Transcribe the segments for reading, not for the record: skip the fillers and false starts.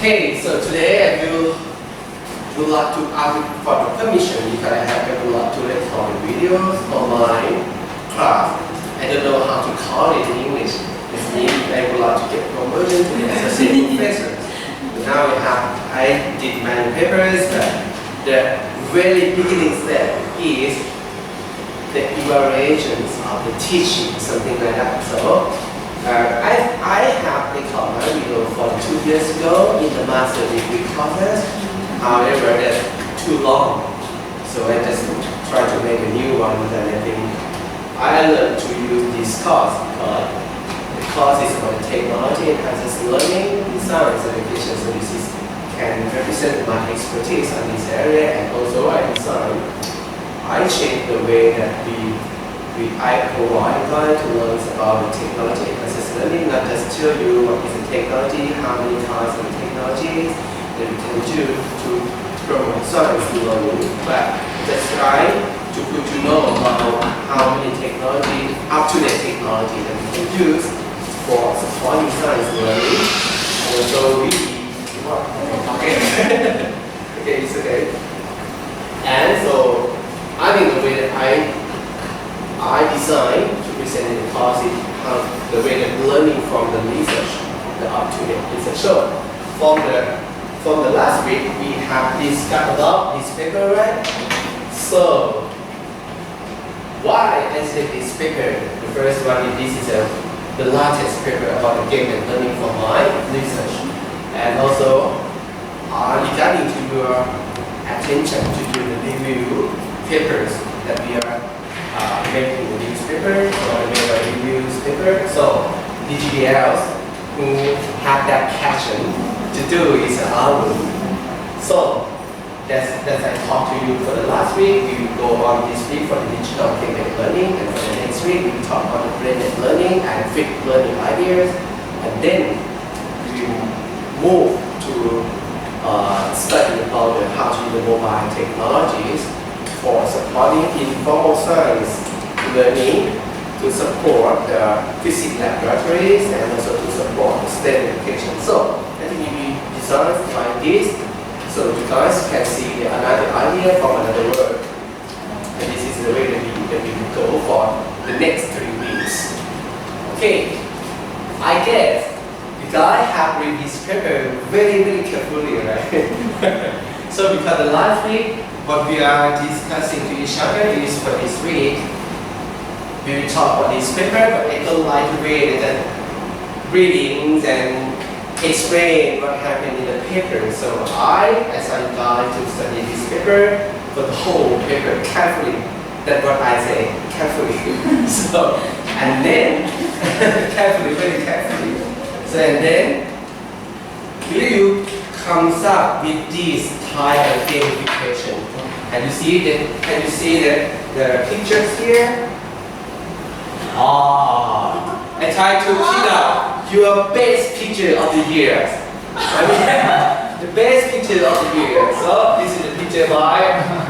Okay, so today I would like to ask for the permission because I have a lot to record videos on my class. I don't know how to call it in English. It means I would like to get promotion to the associate professor. Now I did many papers, but the very beginning step is the evaluations of the teaching, something like that. So I have recorded my video for 2 years ago in the master degree courses. However, that's too long, so I just try to make a new one. And I think I learned to use this course because the course is about technology and process learning, design, education services can represent my expertise on this area, and also I change the way that I provide guide to learn about the technology and process learning, not just tell you what is the technology, how many kinds of technologies that we can do to promote science learning, but just try to put you know about how many technology, up-to-date technology that we can use for supporting science learning. And also okay, it's okay. And so I think the way that I designed to present in the course is the way that learning from the research, the up-to-date research. So from the last week, we have discussed about this paper, right? So why I say this paper? The first one is this is the latest paper about the game and learning from my research, and also regarding to your attention to do the review papers that we are making the newspaper or the reviews paper. So DGBLs who have that passion to do is album. So that's I talked to you for the last week. We will go on this week for the digital connected learning, and for the next week we will talk about the blended learning and fixed learning ideas, and then we will move to study about how to use the mobile technologies for supporting informal science learning, to support the physics laboratories, and also to support the STEM education. So I think we designed like this, so you guys can see another idea from another work. And this is the way that we will go for the next 3 weeks. Okay, I guess you guys have read this paper very carefully, right? So because the last week, what we are discussing to each other is for this week, we will talk about this paper, but I don't like to read the readings and explain what happened in the paper. So I asked you guys to study this paper for the whole paper carefully. That's what I say, carefully. So, and then, carefully, very carefully. So, and then, you comes up with this type of gamification. Can you see the pictures here? I try to pick out your best picture of the year. The best picture of the year. So this is the picture by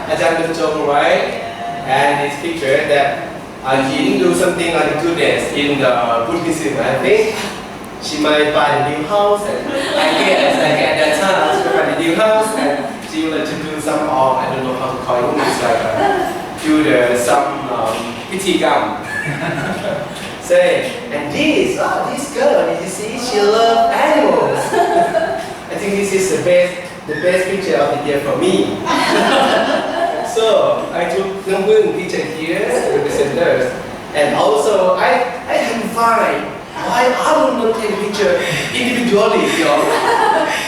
Ajahn Jong, right? And this picture that Yin do something like goodness in the Buddhism. I think she might buy a new house, and I guess at that time she buy a new house, and she would like to do some I don't know how to call it. It's like do some pitigam. Say, and this girl, you see, she loves animals. I think this is the best picture of the year for me. So I took number picture here, representers, and also I had to find why I don't know take a picture individually, you know.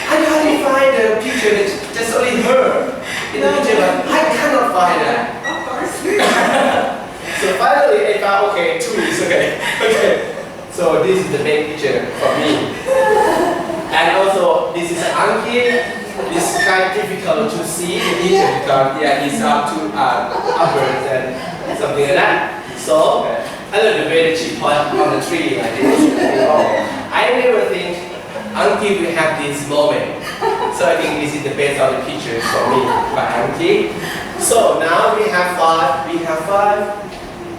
I try to find the picture that's just only her in the picture, but I cannot find that. Of course. So finally I found, okay, 2 is okay. Okay. So this is the main picture for me. And also this is Anki. It's kind of difficult to see the picture because it's up to upwards and something like that. So I love the way that she point on the tree like this. I never think Anki will have this moment. So I think this is the best of the pictures for me by Anki. So now we have five.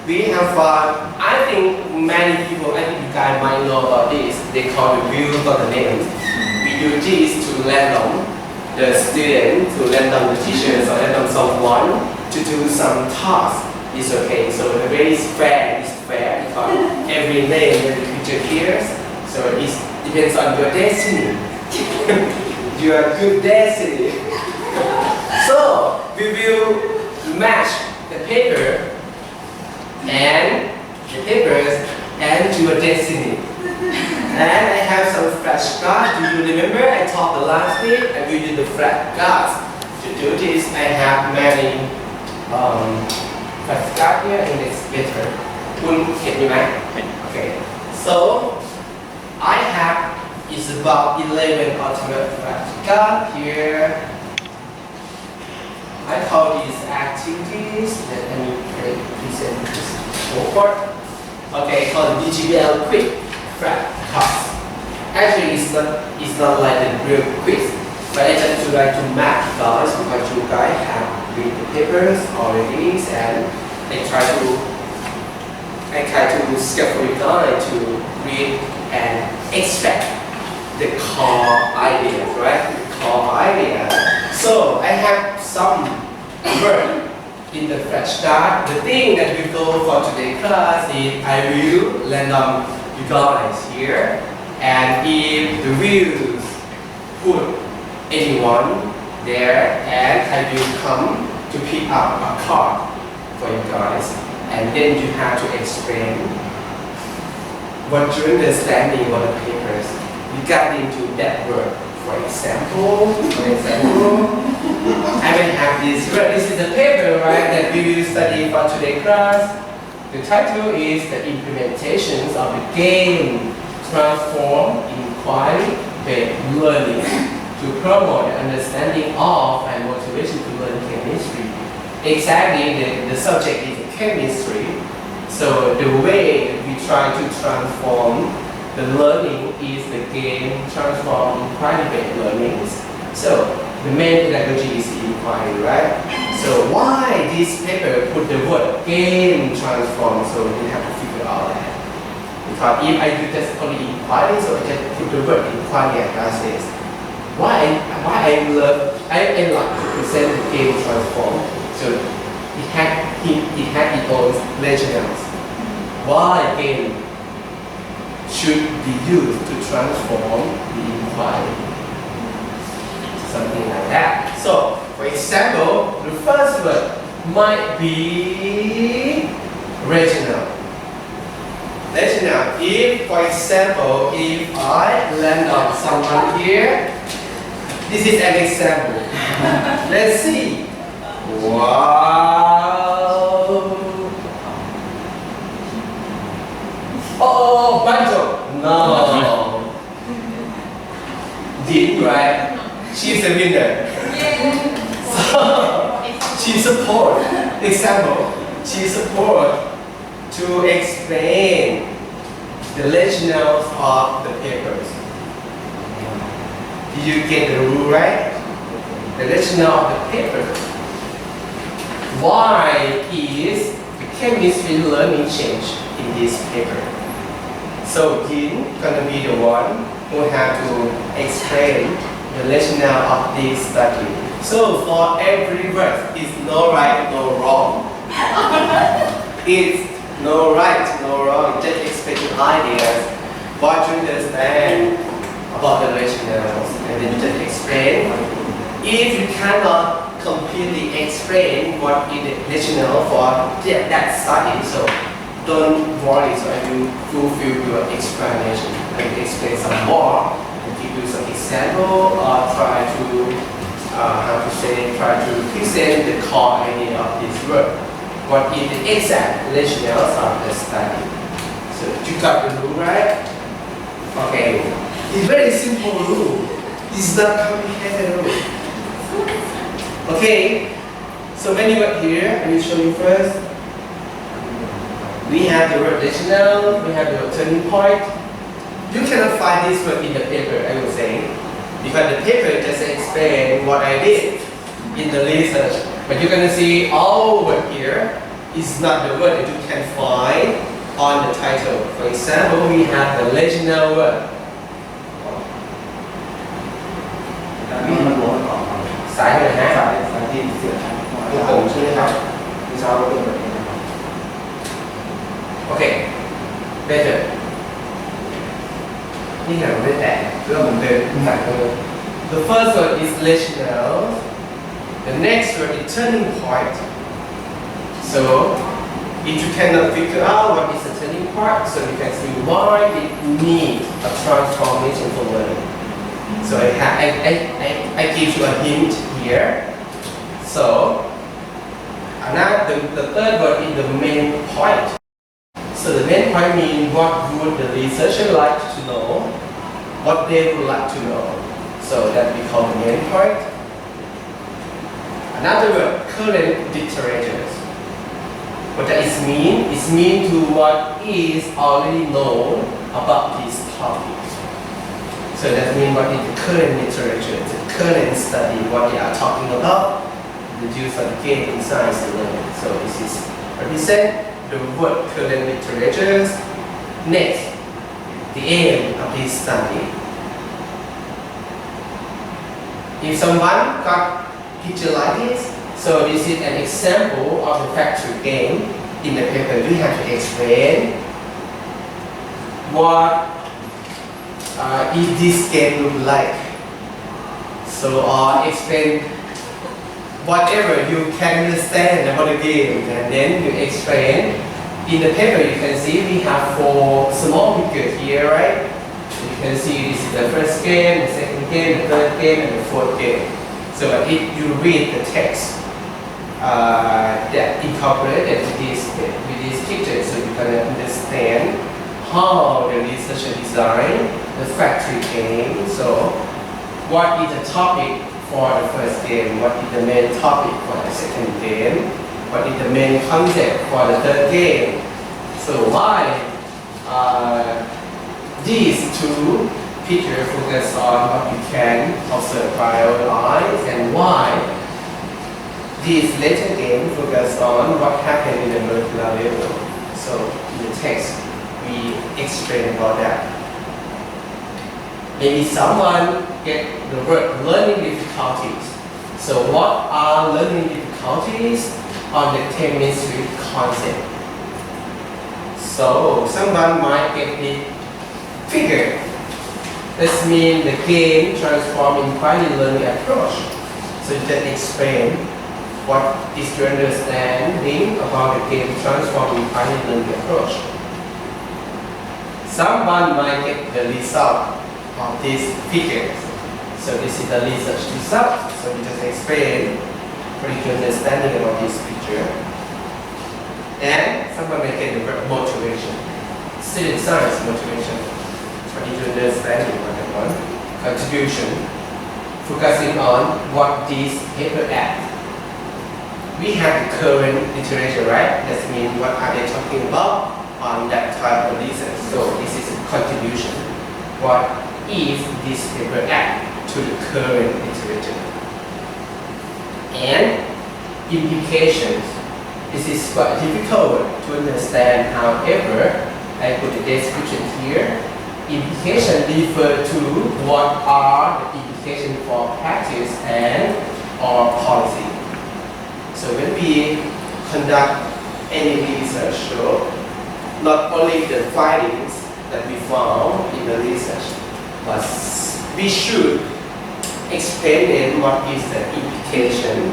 I think many people, I think you guys might know about this. They call the view for the names. We duty is to random the student, to random the teachers, or random someone to do some task. It's okay. So the way is fair because every name that the teacher hears. So it depends on your destiny. Your good destiny. So we will match the paper and the papers and your destiny. And I have some flashcards. Do you remember I taught the last week? I will use the flashcards. To do this, I have many flashcards here, and it's better. Okay. So I have is about 11 ultimate flashcards here. I call these activities that I need to present this report. Okay, called DGBL quick flashcards. Actually, it's not like the real quiz, but I just try to map guys because you guys have read the papers already, and I try to skillfully guide to read and extract the core ideas, right? The core ideas. So I have some work in the flashcard. The thing that we go for today's class is I will random you guys here, and if the wheels put anyone there, and I will come to pick up a card for you guys, and then you have to explain what your understanding of the papers regarding to that word. For example, I will have this word. This is a paper, right, that we will study for today's class. The title is the implementations of the game transform inquiry-based learning to promote the understanding of and motivation to learn chemistry. Exactly, the subject is chemistry. So the way we try to transform the learning is the game transform inquiry-based learnings. So the main pedagogy is inquiry, right? So why this paper put the word game transform? So you have to figure out that. Because if I do just only inquiry, so I just put the word inquiry and classes. Why I like to present the game transform. So it had its own legends. Why game should be used to transform the inquiry? Something like that. So, for example, the first word might be regional. Regional. If, for example, if I land on someone here, this is an example. Let's see. Wow. Oh, banjo. No. Did right? She's a winner. So, she support. Example, she support to explain the rationales of the papers. Did you get the rule right? The rationale of the paper. Why is the chemistry learning change in this paper? So Yin gonna be the one who have to explain the rationale of this study. So for every word, it's no right, no wrong. It's no right, no wrong. Just explain the ideas, what you understand about the rationales, and then you just explain. If you cannot completely explain what is the rationale for that study, so don't worry. So I will fulfill your explanation. I will explain some more. Give you some example or try to present the core idea of this work. What is the exact rationale of the study? So you got the rule right? Okay, it's very simple rule. It's not complicated rule. Okay, so many words here. I will show you first. We have the word rationale. We have the word turning point. You cannot find this word in the paper, I would say, because the paper just explains what I did in the research. But you're going to see all word here is not the word that you can find on the title. For example, we have the rationale word. แล้วนี่มันรวมกันต่อครับ ซ้ายเลยนะ สายที่เสียชัด ลูกโป่งใช่ไหมครับ ที่เช้าเป็นแบบนี้นะครับ โอเค better นี่ไงมันไม่แตกเรื่องเหมือนเดิมใส่เพิ่ม The first word is rational the next word is turning point so if you cannot figure out what is a turning point so you can see why it needs a transformation for learning so I give you a hint here so another the third word is the main point so the main point means what would the researcher like to know, what they would like to know. So that we call the main point. Another word, current literatures. What does it mean? It means to what is already known about this topic. So that means what is the current literature, the current study, what they are talking about, the use of the game in science and learning. So this is represent the word current literatures. Next, the aim of this study. If someone got picture like this, so this is an example of the factory game. In the paper, we have to explain what is this game look like. So explain whatever you can understand about the game and then you explain. In the paper you can see we have 4 small pictures here, right? You can see this is the first game, the second game, the third game and the fourth game. So if you read the text that incorporated with these pictures so you can understand how the researcher designed the factory game. So what is the topic for the first game, what is the main topic for the second game, what is the main concept for the third game. So why these 2 pictures focus on what you can observe by your eyes and why this later game focus on what happened in the molecular level. So in the text we explain about that. Maybe someone get the word learning difficulties. So what are learning difficulties on the chemistry concept? So someone might get the figure. This means the game transformed in finely learning approach. So you can explain what is your understanding about the game transformed in finely learning approach. Someone might get the result of these figures. So this is the research result. So we just explain what is your understanding about this picture. And someone may get the word motivation. Student science motivation. What is your understanding of that one? Contribution. Focusing on what this paper adds. We have the current literature, right? That means what are they talking about on that type of research. So this is a contribution. What is this paper add to the current literature? And implications. This is quite difficult to understand. However, I put the description here. Implications refer to what are the implications for practice and or policy. So when we conduct any research, so not only the findings that we found in the research, but we should explain what is the implication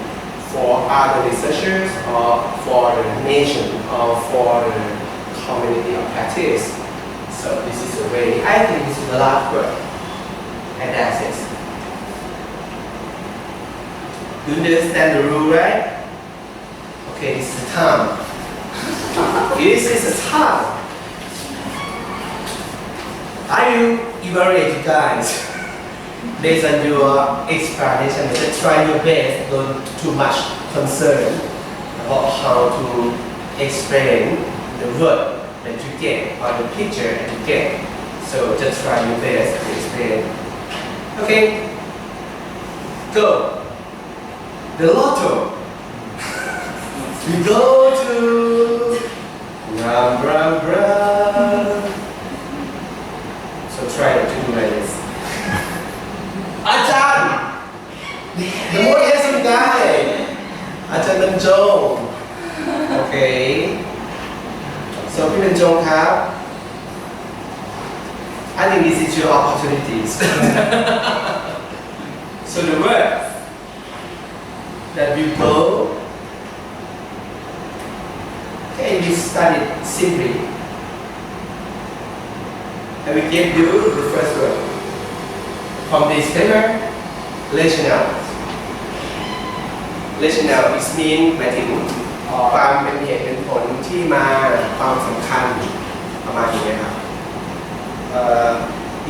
for other researchers or for the nation or for the community of practice. So this is the way, I think this is the last word, analysis. Do you understand the rule, right? Okay, this is the time. This is the time. Are you evaluated, guys? Based on your explanation, just try your best, don't too much concern about how to explain the word that you get or the picture that you get. So just try your best to explain. Okay, go. The lotto. We go to brum brum brum. So try to do like this. อาจารย์ รรจงโอเค so พี่บรรจงครับ I think this is your opportunities so the word that you go can be studied simply I will give you the first word from this paper rational rational is mean หมายถึงความเป็นเหตุเป็นผลที่มาความสำคัญประมาณนี้นะครับ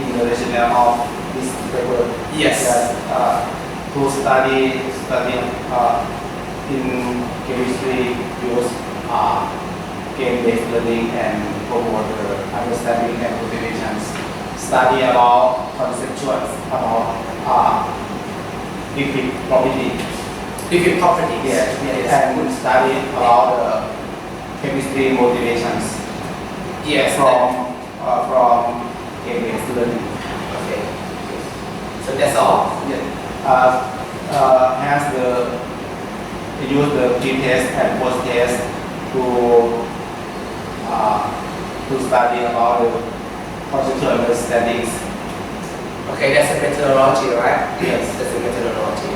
in the rationale of this paper Yes. that to study in chemistry use game-based learning and promote the understanding and motivations. Study about conceptuals about liquid property. liquid properties Yes, and study about the chemistry motivations yes from game-based learning. okay so that's all Yes. Has the use the pre-test and post-test to study about the conceptual understandings. okay that's a methodology right Yes. that's a methodology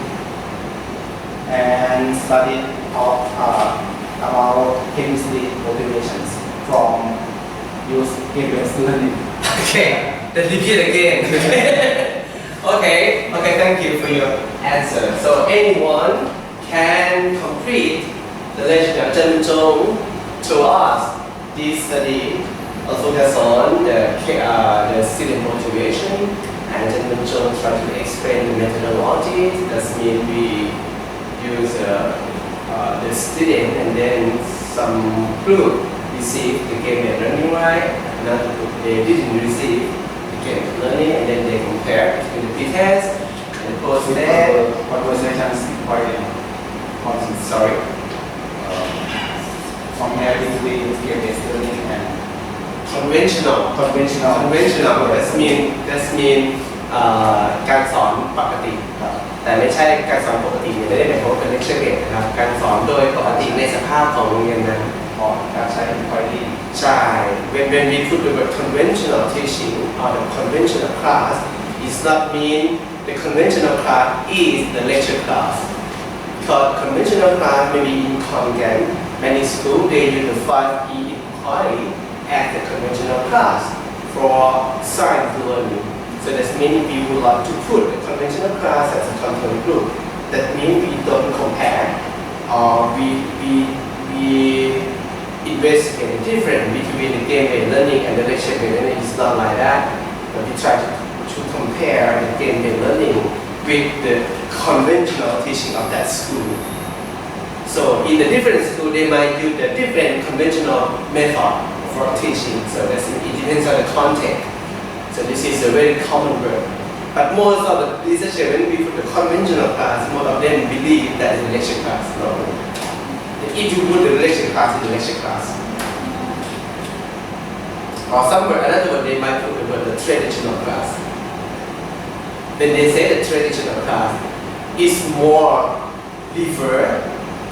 And study about chemistry motivations from use game-based learning. okay let's repeat again okay thank you for your answer so anyone can complete the legend of Chen Zhong to us this study also focus on the student motivation and Chen Zhong try to explain the methodology that means we use the student and then some group receive the game learning right another group they didn't receive the game learning and then they compare between the p-test and the post-test Conversations important. sorry Compare between game-based learning and conventional that's mean การสอนปกติแต่ไม่ใช่การสอนปกติไม่ได้เป็นของเป็นเลคเชอร์เบสนะครับการสอนโดยปกติในสภาพของโรงเรียนนั้น or การใช้ quality. ใช่ when we put the word conventional teaching or the conventional class it's not mean the conventional class is the lecture class because conventional class may be incongruent many schools they use the 5E inquiry as the conventional class for science learning so that means we would like to put the conventional class as a control group that means we don't compare or we investigate the difference between the game-based learning and the lecture-based learning. It's not like that. But we try to compare the game-based learning with the conventional teaching of that school. So in the different school, they might use the different conventional method for teaching. So it depends on the context. So this is a very common word. But most of the researchers, when we put the conventional class, most of them believe that is a lecture class. No. If you put the lecture class in the lecture class, or somewhere another word they might put the word the traditional class. When they say the traditional class, it's more referred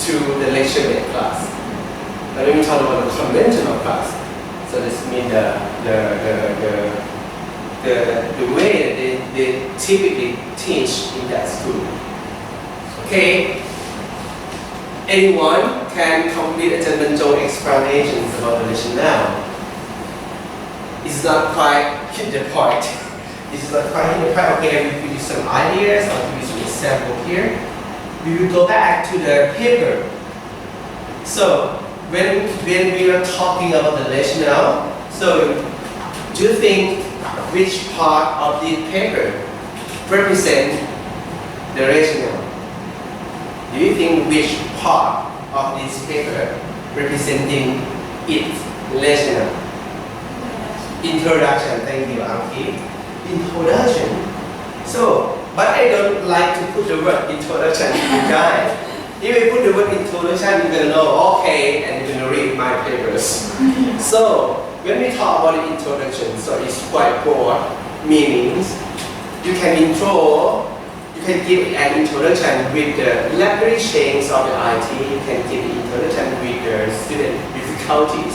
to the lecture-based class. But when we talk about the conventional class, so this means the way that they typically teach in that school. Okay. Anyone can complete a Zhou explanations about the rationale. It's not quite hit the point. It's not quite hit the point. Okay, I will give you some ideas. I'll give you some example here. We will go back to the paper. So when we are talking about the rationale, so do you think which part of the paper represent the rationale? Do you think which part of this paper representing its rationale? Introduction. Thank you, Anki. Introduction. So, but I don't like to put the word introduction to you guys. If I put the word introduction, you're gonna know okay, and you're gonna read my papers. So, when we talk about the introduction, so it's quite broad meanings. You can intro You can give an introduction with the library change of the IT. You can give an introduction with the student difficulties.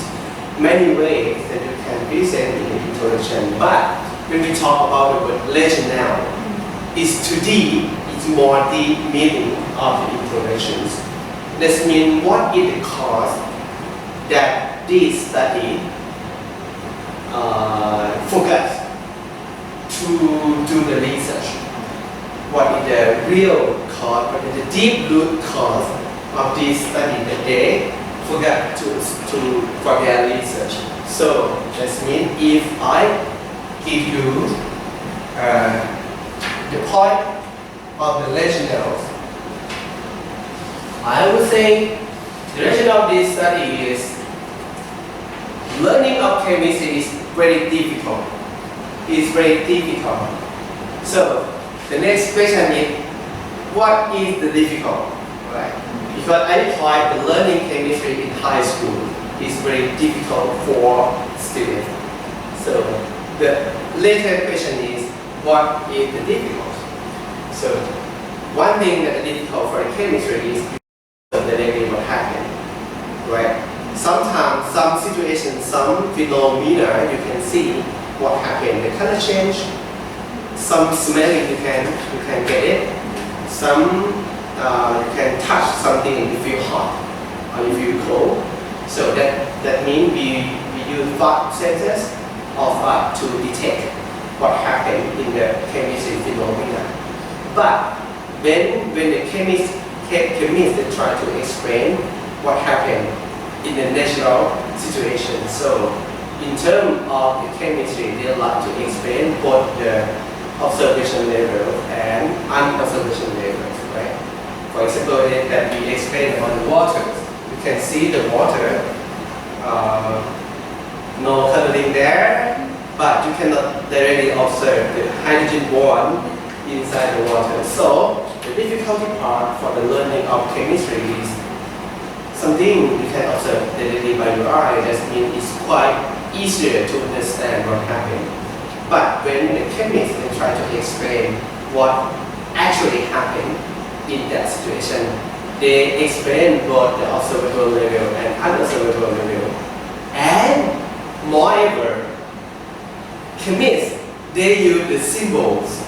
Many ways that you can present in the introduction. But when we talk about the word regional, it's too deep. It's more deep meaning of the introductions. This means what is the cause that this study focus to do the research. What is the real cause, what is the deep root cause of this study that they forgot for their research. So that means if I give you the point of the regionals, I would say the rationale of this study is learning of chemistry is very difficult. It's very difficult. So the next question is, what is the difficult? Right? Because I find the learning chemistry in high school is very difficult for students. So the later question is, what is the difficult? So one thing that is difficult for the chemistry is directly what happened, right? Sometimes, some situations, some phenomena, you can see what happened. The color change, some smelling you can get it. Some you can touch something and you feel hot or you feel cold. So that means we use 5 senses of to detect what happened in the chemistry phenomena. But when the chemists try to explain what happened in the natural situation. So in terms of the chemistry, they like to explain both the observation level and unobservation levels, right? For example, that we explain on the water. You can see the water, no coloring there, but you cannot directly observe the hydrogen bond inside the water. So the difficulty part for the learning of chemistry is something you can observe directly by your eye. That means it's quite easier to understand what happened. But when the chemists try to explain what actually happened in that situation, they explain both the observable level and unobservable level. And moreover, chemists, they use the symbols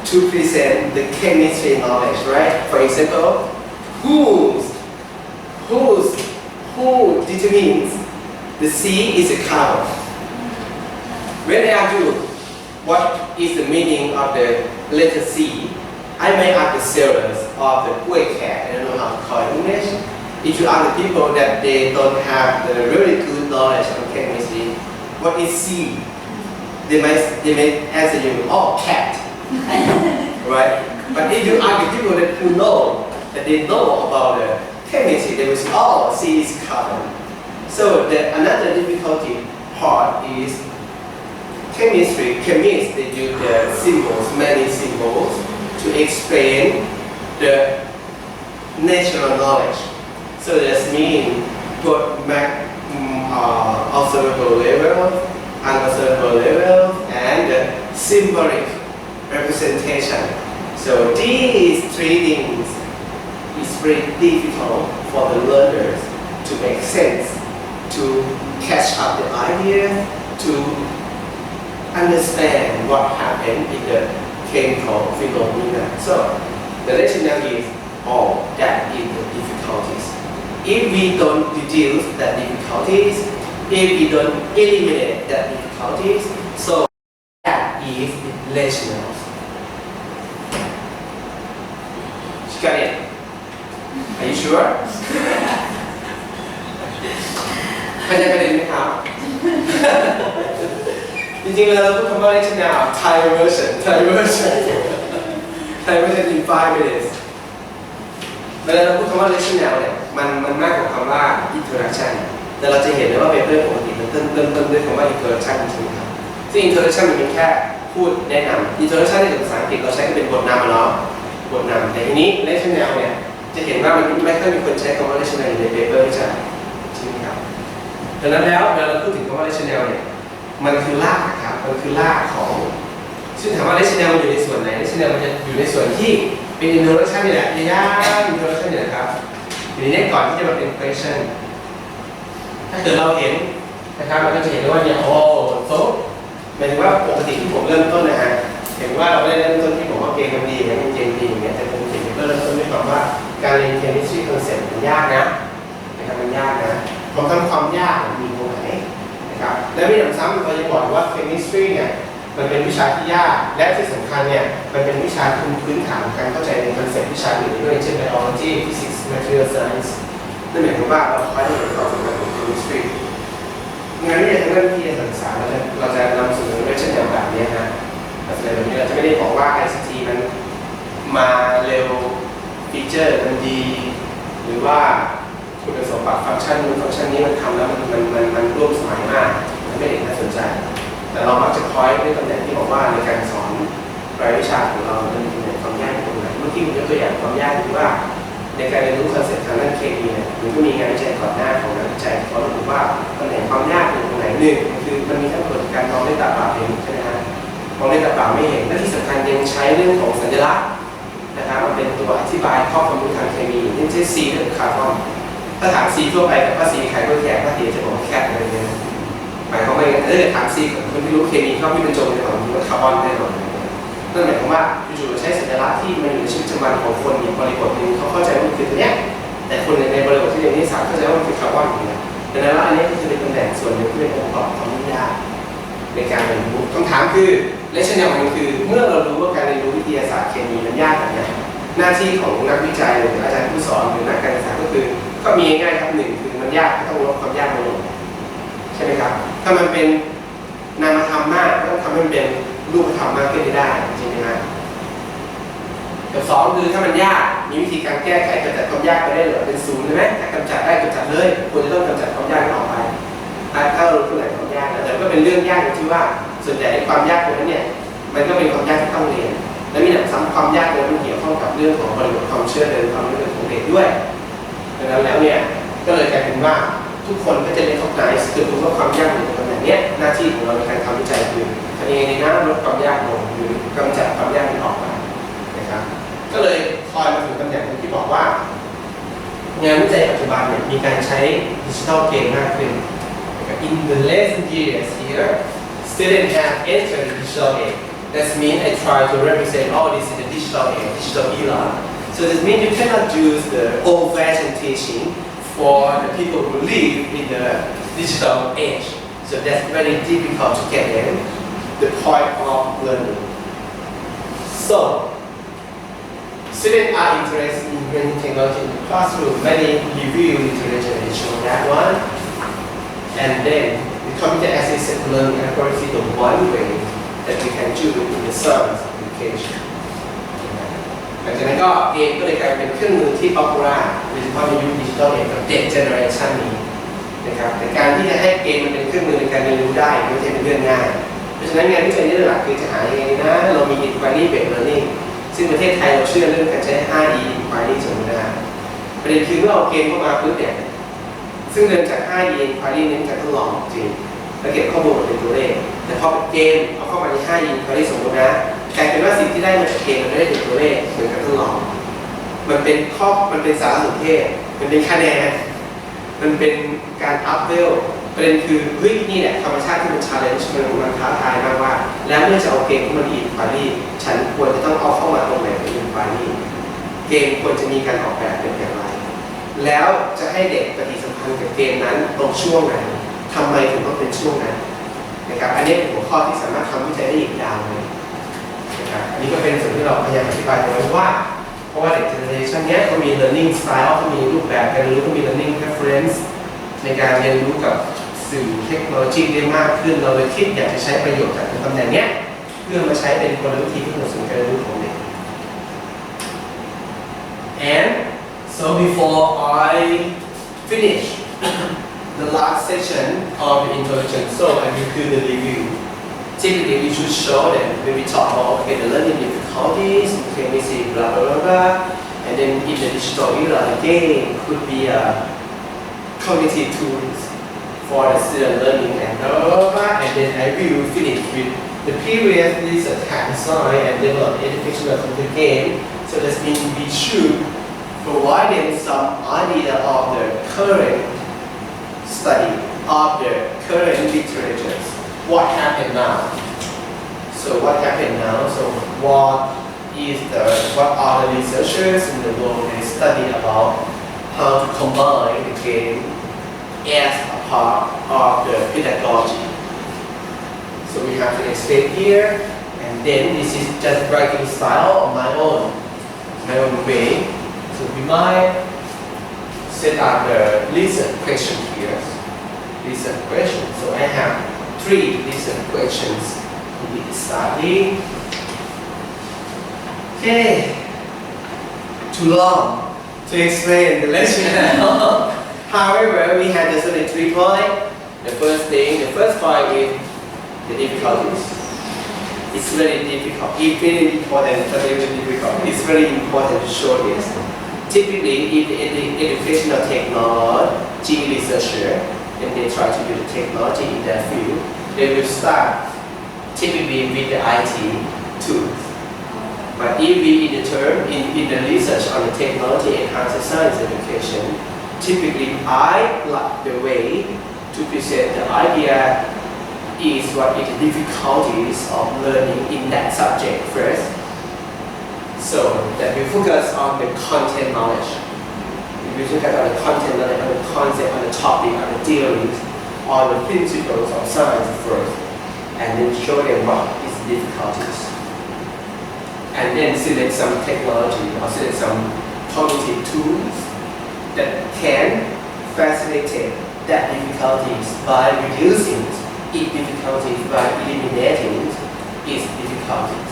to present the chemistry knowledge, right? For example, who determines the C is a cow. When I ask you what is the meaning of the letter C, I may ask the sellers of the Kuwait cat, I don't know how to call it in English. If you ask the people that they don't have the really good knowledge on chemistry, what is C? They may answer you, oh, cat. Right? But if you ask the people who know, that they know about the chemistry, they will say, oh, C is carbon. So another difficulty part is chemistry. Chemists, they use the symbols, many symbols, to explain the natural knowledge. So that means both observable level, unobservable level, and the symbolic representation. So these 3 things is very difficult for the learners to make sense, to catch up the idea, to understand what happened in the chemical phenomena. So the rationale is all that is the difficulties. If we don't reduce the difficulties, if we don't eliminate the difficulties, so that is rational. You got it? Are you sure? เข้าใจประเด็นไหมครับ จริงๆแล้วเราพูดคำว่า rational Thai version in 5 minutes เวลาเราพูดคำว่า rational เนี่ยมันมากกว่าคำว่า introduction แต่เราจะเห็นได้ว่าเปเปอร์ปกติมันเริ่มด้วยคำว่า introduction จริงๆครับซึ่ง introduction มันเป็นแค่พูดแนะนำ introduction ในภาษาอังกฤษเราใช้เป็นบทนำเนาะบทนำแต่ทีนี้ rational เนี่ยจะเห็นว่ามันไม่ค่อยมีคนใช้คำว่า rational ในเปเปอร์ใช่ไหมครับดังนั้นแล้วเวลาเราพูดถึงคำว่า rational เนี่ยมันคือรากครับมันคือรากของซึ่งถามว่า rational มันอยู่ในส่วนไหน rational มันจะอยู่ ในส่วนที่เป็น introduction นี่แหละยากๆ introduction นี่แหละครับทีนี้ก่อนที่จะมาเป็น question ถ้าเกิดเราเห็นนะครับเราก็จะเห็นว่าเนี่ยโอ้โซหมายถึงว่าปกติที่ผมเริ่มต้นนะฮะเห็นว่าเราไม่ได้เริ่มต้นที่ผมว่าเกมมันดีอย่างนี้เกมดีอย่างเงี้ยแต่ผมเห็นเริ่มต้นด้วยความว่าการเรียน chemistry concept มันยากนะครับมันยากนะผมทำความยากมีตรงไหนนะครับและไม่หนำซ้ำเราจะบอกว่า chemistry เนี่ยมันเป็นวิชาที่ยากและที่สำคัญเนี่ยมันเป็นวิชาพื้นฐานการเข้าใจในคอนเซ็ปต์วิชาอื่นด้วยเช่น biology physics material science นั่นหมายความว่าเราคอยเรียนต่อสำหรับ chemistry งานวิทยาทางด้านวิทยาศาสตร์เราจะนำเสนอในเช่นแบบนี้นะเราจะไม่ได้บอกว่า ICT มันมาเร็วฟีเจอร์มันดีหรือว่าคุณสมบัติฟังก์ชันนู้นฟังก์ชันนี้มันทำแล้วมันร่วมสมัยมากมันไม่ได้น่าสนใจแต่เรามักจะคอยด้วยตำแหน่งที่บอกว่าในการสอนรายวิชาของเรามันมีตำแหน่งความยากตรงไหนเมื่อกี้ผมยกตัวอย่างความยากคือว่าในการเรียนรู้คอนเซ็ปต์ทางด้านเคมีเนี่ยมันก็มีงานวิจัยก่อนหน้าของนักวิจัยเขาระบุว่าตำแหน่งความยากอยู่ตรงไหนหนึ่งคือมันมีทั้งผลการมองด้วยตาเปล่าเห็นใช่ไหมฮะมองด้วยตาเปล่าไม่เห็นและที่สำคัญยังใช้เรื่องของสัญลักษณ์นะครับมันเป็นตัวอธิบายข้อความรู้ทางเคมีเช่น C เรื่องคาร์บอนถ้าถาม C ทั่วไปกับภาษีไขข้อแขกภาษีจะบอกแคทอะไรเงี้ยหมายความว่าถ้าเกิดถาม C กับคนที่รู้เคมีเข้าที่เป็นโจมในของว่าคาร์บอนแน่นอนนั่นหมายความว่าอยู่ๆใช้สัญลักษณ์ที่มันอยู่ในชีวิตประจำวันของคนอย่างบริบทหนึ่งเขาเข้าใจว่ามันคือตัวเนี้ยแต่คนในบริบทที่เรียนนิสสัยเข้าใจว่ามันคือคาร์บอนอย่างเงี้ยดังนั้นอันนี้ก็จะเป็นตำแหน่งส่วนหนึ่งที่เป็นองค์ประกอบความยากในการเรียนรู้คำถามคือและเช่นเดียวกันคือเมื่อเรารู้ว่าการเรียนรู้วิทยาศาสตร์เคมีมันยากแบบไหนหน้าที่ของนักวิจัยหรืออาจารย์ผู้สอนหรือนักการศึกษาก็คือก็มีง่ายๆครับหนึ่งคือมันยากก็ต้องลดความยากลงใช่ไหมครับถ้ามันเป็นนามธรรมมากก็ต้องทำให้มันเป็นรูปธรรมมากขึ้นได้ใช่ไหมครับกับสองคือถ้ามันยากมีวิธีการแก้ไขกำจัดความยากไปได้หรือเป็นศูนย์ใช่ไหมถ้ากำจัดได้กำจัดเลยควรจะต้องกำจัดความยากออกไปถ้าเรารู้ไหนความยากแต่ก็เป็นเรื่องยากที่ว่าส่วนใหญ่ความยากตรงนั้นเนี่ยมันก็เป็นความยากที่ต้องเรียนและมีหนักซ้ำความยากนั้นมันเกี่ยวข้องกับเรื่องของบริบทความเชื่อเดิมความรู้ของเด็กด้วยดังนั้นแล้วเนี่ยก็เลยกลายเป็นว่าทุกคนก็จะเรียนเข้าใจคือรู้ว่าความยากอยู่ตรงไหนเนี่ยหน้าที่ของเราในการทำวิจัยคือทำยังไงในน้ำลดความยากลงหรือกำจัดความยากนั้นออกไปนะครับก็เลยคอยมาถึงตำแหน่งที่บอกว่างานวิจัยปัจจุบันเนี่ยมีการใช้ดิจิทัลเกมมากขึ้น In the last years here students have entered the digital age that means I try to represent all this in the digital age digital era so this means you cannot use the old-fashioned teaching for the people who live in the digital age so that's very difficult to get them the point of learning so students are interested in learning technology in the classroom. Many review literature and show that one. And then the computer-assisted learning algorithm is the one way that we can do in the service application. หลังจากนั้นก็เกมก็เลยกลายเป็นเครื่องมือที่ป๊อปปูล่าโดยเฉพาะในยุคดิจิทัลเองกับเด็กเจเนอเรชันนี้นะครับแต่การที่จะให้เกมมันเป็นเครื่องมือในการเรียนรู้ได้ไม่ใช่เป็นเรื่องง่ายเพราะฉะนั้นงานวิจัยนี่หลักคือจะหายังไงนะเรามี inquiry based learningซึ่งประเทศไทยเราเชื่อเรื่องการใช้ 5E inquiry สมมตินะประเด็นคือเมื่อเอาเกมเข้ามาปุ๊บเนี่ยซึ่งเดินจาก 5E inquiry เน้นการทดลองจริงแล้วเก็บข้อมูลเป็นตัวเลขแต่พอเป็นเกมเอาเข้ามาใน 5E inquiry สมมตินะกลายเป็นว่าสิ่งที่ได้มาจากเกมมันไม่ได้เป็นตัวเลขเหมือนการทดลองมันเป็นสารสนเทศมันเป็นคะแนนมันเป็นการอัพเวลประเด็นคือเฮ้ยนี่แหละธรรมชาติที่มัน challenge มันท้าทายมากว่าแล้วเมื่อจะเอาเกมเข้ามาใน inquiry ฉันควรจะต้องเอาเข้ามาตรงไหนใน inquiry เกมควรจะมีการออกแบบเป็นอย่างไรแล้วจะให้เด็กปฏิสัมพันธ์กับเกมนั้นตรงช่วงไหนทำไมถึงต้องเป็นช่วงนั้นนะครับอันนี้เป็นหัวข้อที่สามารถทำวิจัยได้อีกยาวเลยนะครับอันนี้ก็เป็นส่วนที่เราพยายามอธิบายไว้ว่าเพราะว่าเด็กเจเนอเรชันนี้เขามี learning style เขามีรูปแบบการเรียนรู้เขามี learning preference ในการเรียนรู้กับสื่อเทคโนโลยีได้มากขึ้นเราเลยคิดอยากจะใช้ประโยชน์จากตำแหน่งนี้เพื่อมาใช้เป็นกลวิธีที่เหมาะสมกับการเรียนรู้ของเด็ก and so before I finish the last section of the introduction so I will do the review typically we should show that when we talk about okay, the learning difficulties okay we see blah blah blah blah and then in the digital era again could be a cognitive tools for the student learning and blah blah blah and then I will finish with the previous research had designed and developed educational computer game, so that means we should provide them some idea of the current study, of the current literature. What happened now? So what happened now? So what are the researchers in the world they study about how to combine the game as a part of the pedagogy. So we have to explain here, and then this is just writing style of my own way. So we might set up the listen question here. Listen question. So I have 3 listen questions to be studied. Okay. Too long to explain the lecture. However, we had just only 3 points. The first point is the difficulties. It's very difficult. It's very important, but very difficult. It's very important to show this. Typically, if the educational technology researcher, and they try to use technology in their field, they will start typically with the IT tools. But if we in the research on the technology and hard science education, typically I like the way to present the idea is what is the difficulties of learning in that subject first. So that we focus on the content knowledge. We focus on the content knowledge, on the concept, on the topic, on the theories, on the principles of science first, and then show them what is the difficulties. And then select some technology or select some cognitive tools that can facilitate that difficulties by reducing its difficulties, by eliminating its difficulties.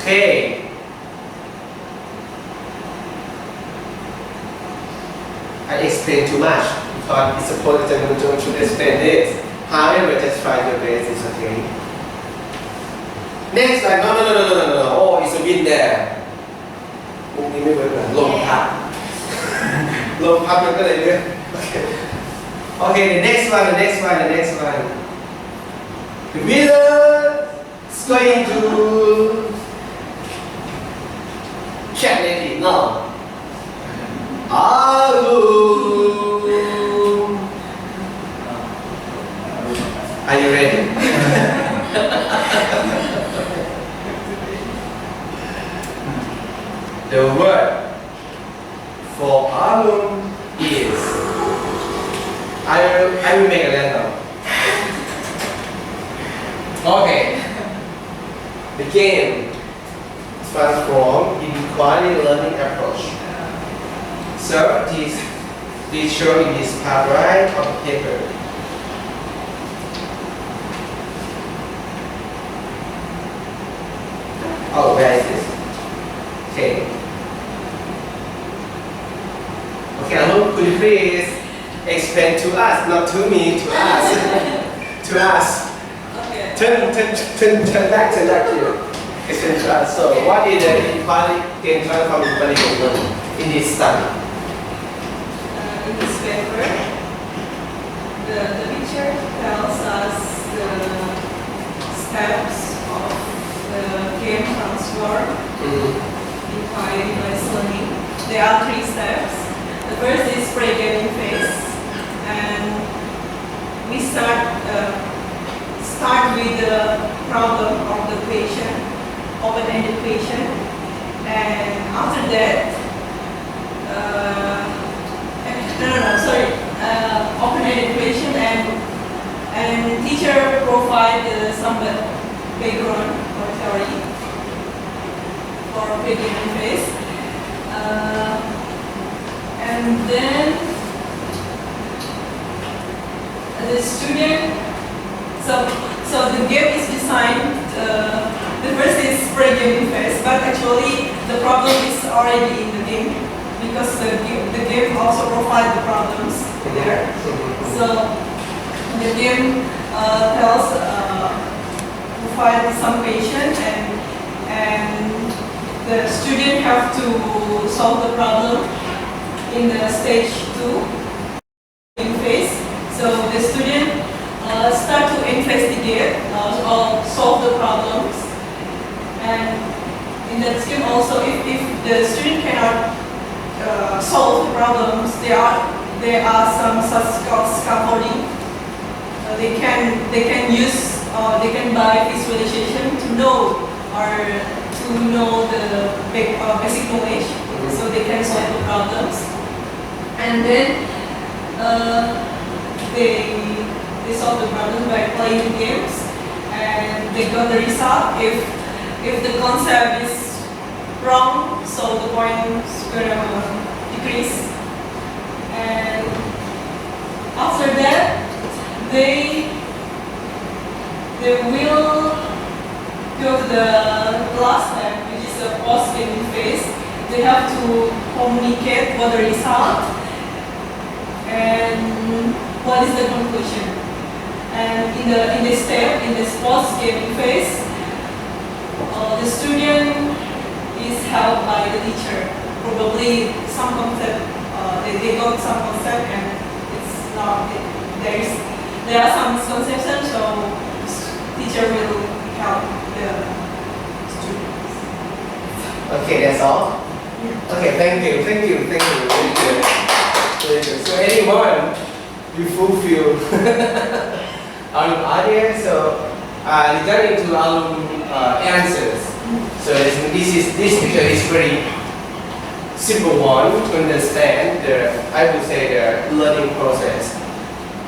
Okay. I explained too much because it's supposed that I'm going to explain this. However, just try your best, it's okay. Next slide. No. Oh, it's a wind there. พวกนี้ไม่เวิร์กเลยลมพัด ลมพัดมันก็เลยเลื่อน Okay, the next one. The winner is going to check it now. Are you ready? The word for alum is, I will make a letter. Okay. The game transform inquiry learning approach. So this show in this part right of the paper. Oh, where is this? Okay. Okay, Alum, could you please explain to us, not to me, to us. To us. Okay. Turn back here. Explain to us. So, what is the inquiry game transform inquiry learning in this study? In this paper, the teacher tells us the steps of the game transform inquiry based learning. There are 3 steps. The first is pre-gaming phase, and we start with the problem of the patient, open-ended patient, and after that, open-ended patient, and teacher provide some background or theory for pre-gaming phase. And then the student, so the game is designed, the first is pre-gaming phase, but actually the problem is already in the game because the game also provides the problems there. So the game provide some patient, and the student have to solve the problem in the stage 2 phase. So the student start to investigate in that scheme also, if the student cannot solve the problems, there are some such called scaffolding. They can use they can buy visualization to know the basic knowledge, so they can solve the problems. And then they solve the problem by playing games, and they got the result. If the concept is wrong, so the points gonna decrease. And after that, they will go to the last step, which is the post-gaming phase. They have to communicate what the result and what is the conclusion. And in this step, in this post-gaming phase, the student is helped by the teacher. Probably some concept, they got some concept, and it's not, there are some misconceptions, so teacher will help the students. Okay, that's all. Okay, thank you. Very good. So anyone, you fulfill our idea. So regarding to our answers, so this picture is very simple one to understand I would say the learning process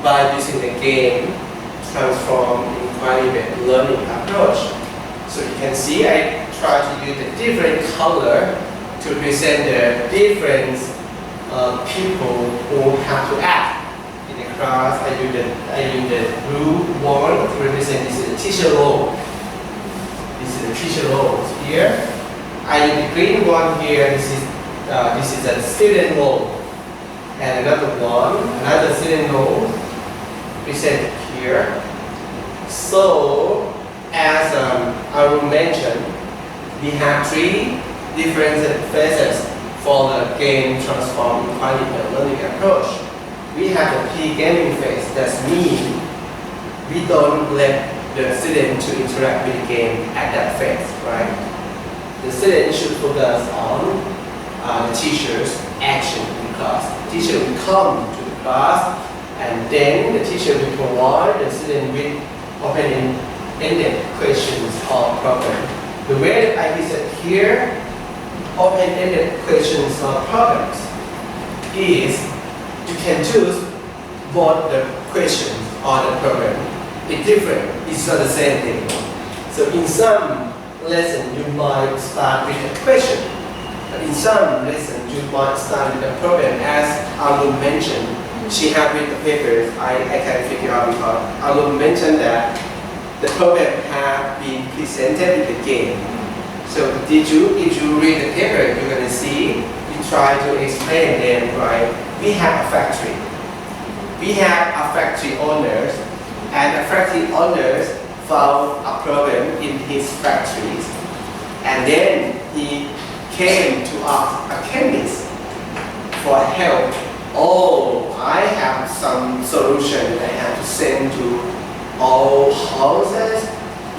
by using the game transform inquiry-based learning approach. So you can see I try to use a different color to present the different people who have to act in the class. I use the blue one to represent this is the teacher role. This is the teacher role here. I use the green one here. This is the student role. And another student role presented here. So as I will mention, we have three different phases for the game transform inquiry-based learning approach. We have the pre-gaming phase. That means we don't let the student to interact with the game at that phase, right? The student should focus on the teacher's action in class. The teacher will come to the class, and then the teacher will provide the student with open-ended questions or problems. The way that I present here, open-ended questions or problems, is you can choose both the question or the problem. It's different. It's not the same thing. So in some lesson you might start with a question, but in some lesson you might start with a problem. As Alu mentioned, she had with the papers. I can figure out because Alu mentioned that the problem have been presented in the game. So if you read the paper, you're going to see, we try to explain them, right? We have a factory. We have a factory owners, and the factory owners found a problem in his factories. And then he came to us, a chemist, for help. Oh, I have some solution I have to send to all houses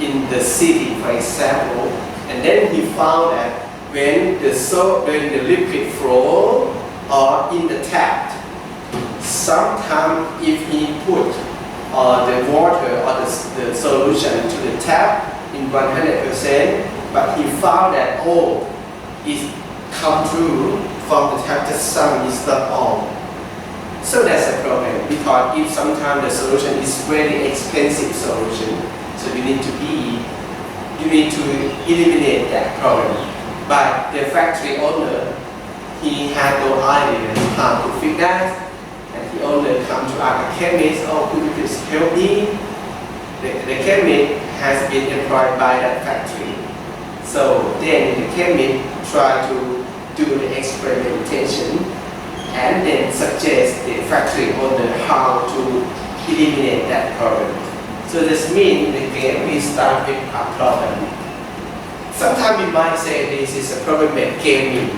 in the city, for example. And then he found that when the liquid flow or in the tap, sometimes if he put the water or the solution to the tap in 100%, but he found that it come through from the tap, just some is not all. So that's a problem, because if sometimes the solution is very expensive solution, so you need to eliminate that problem. But the factory owner, he had no idea how to fix that, and he only come to ask a chemist, could you please help me? The chemist has been employed by that factory. So then the chemist try to do the experimentation and then suggest the factory owner how to eliminate that problem. So this means in the game we start with a problem. Sometimes we might say this is a problem with gaming,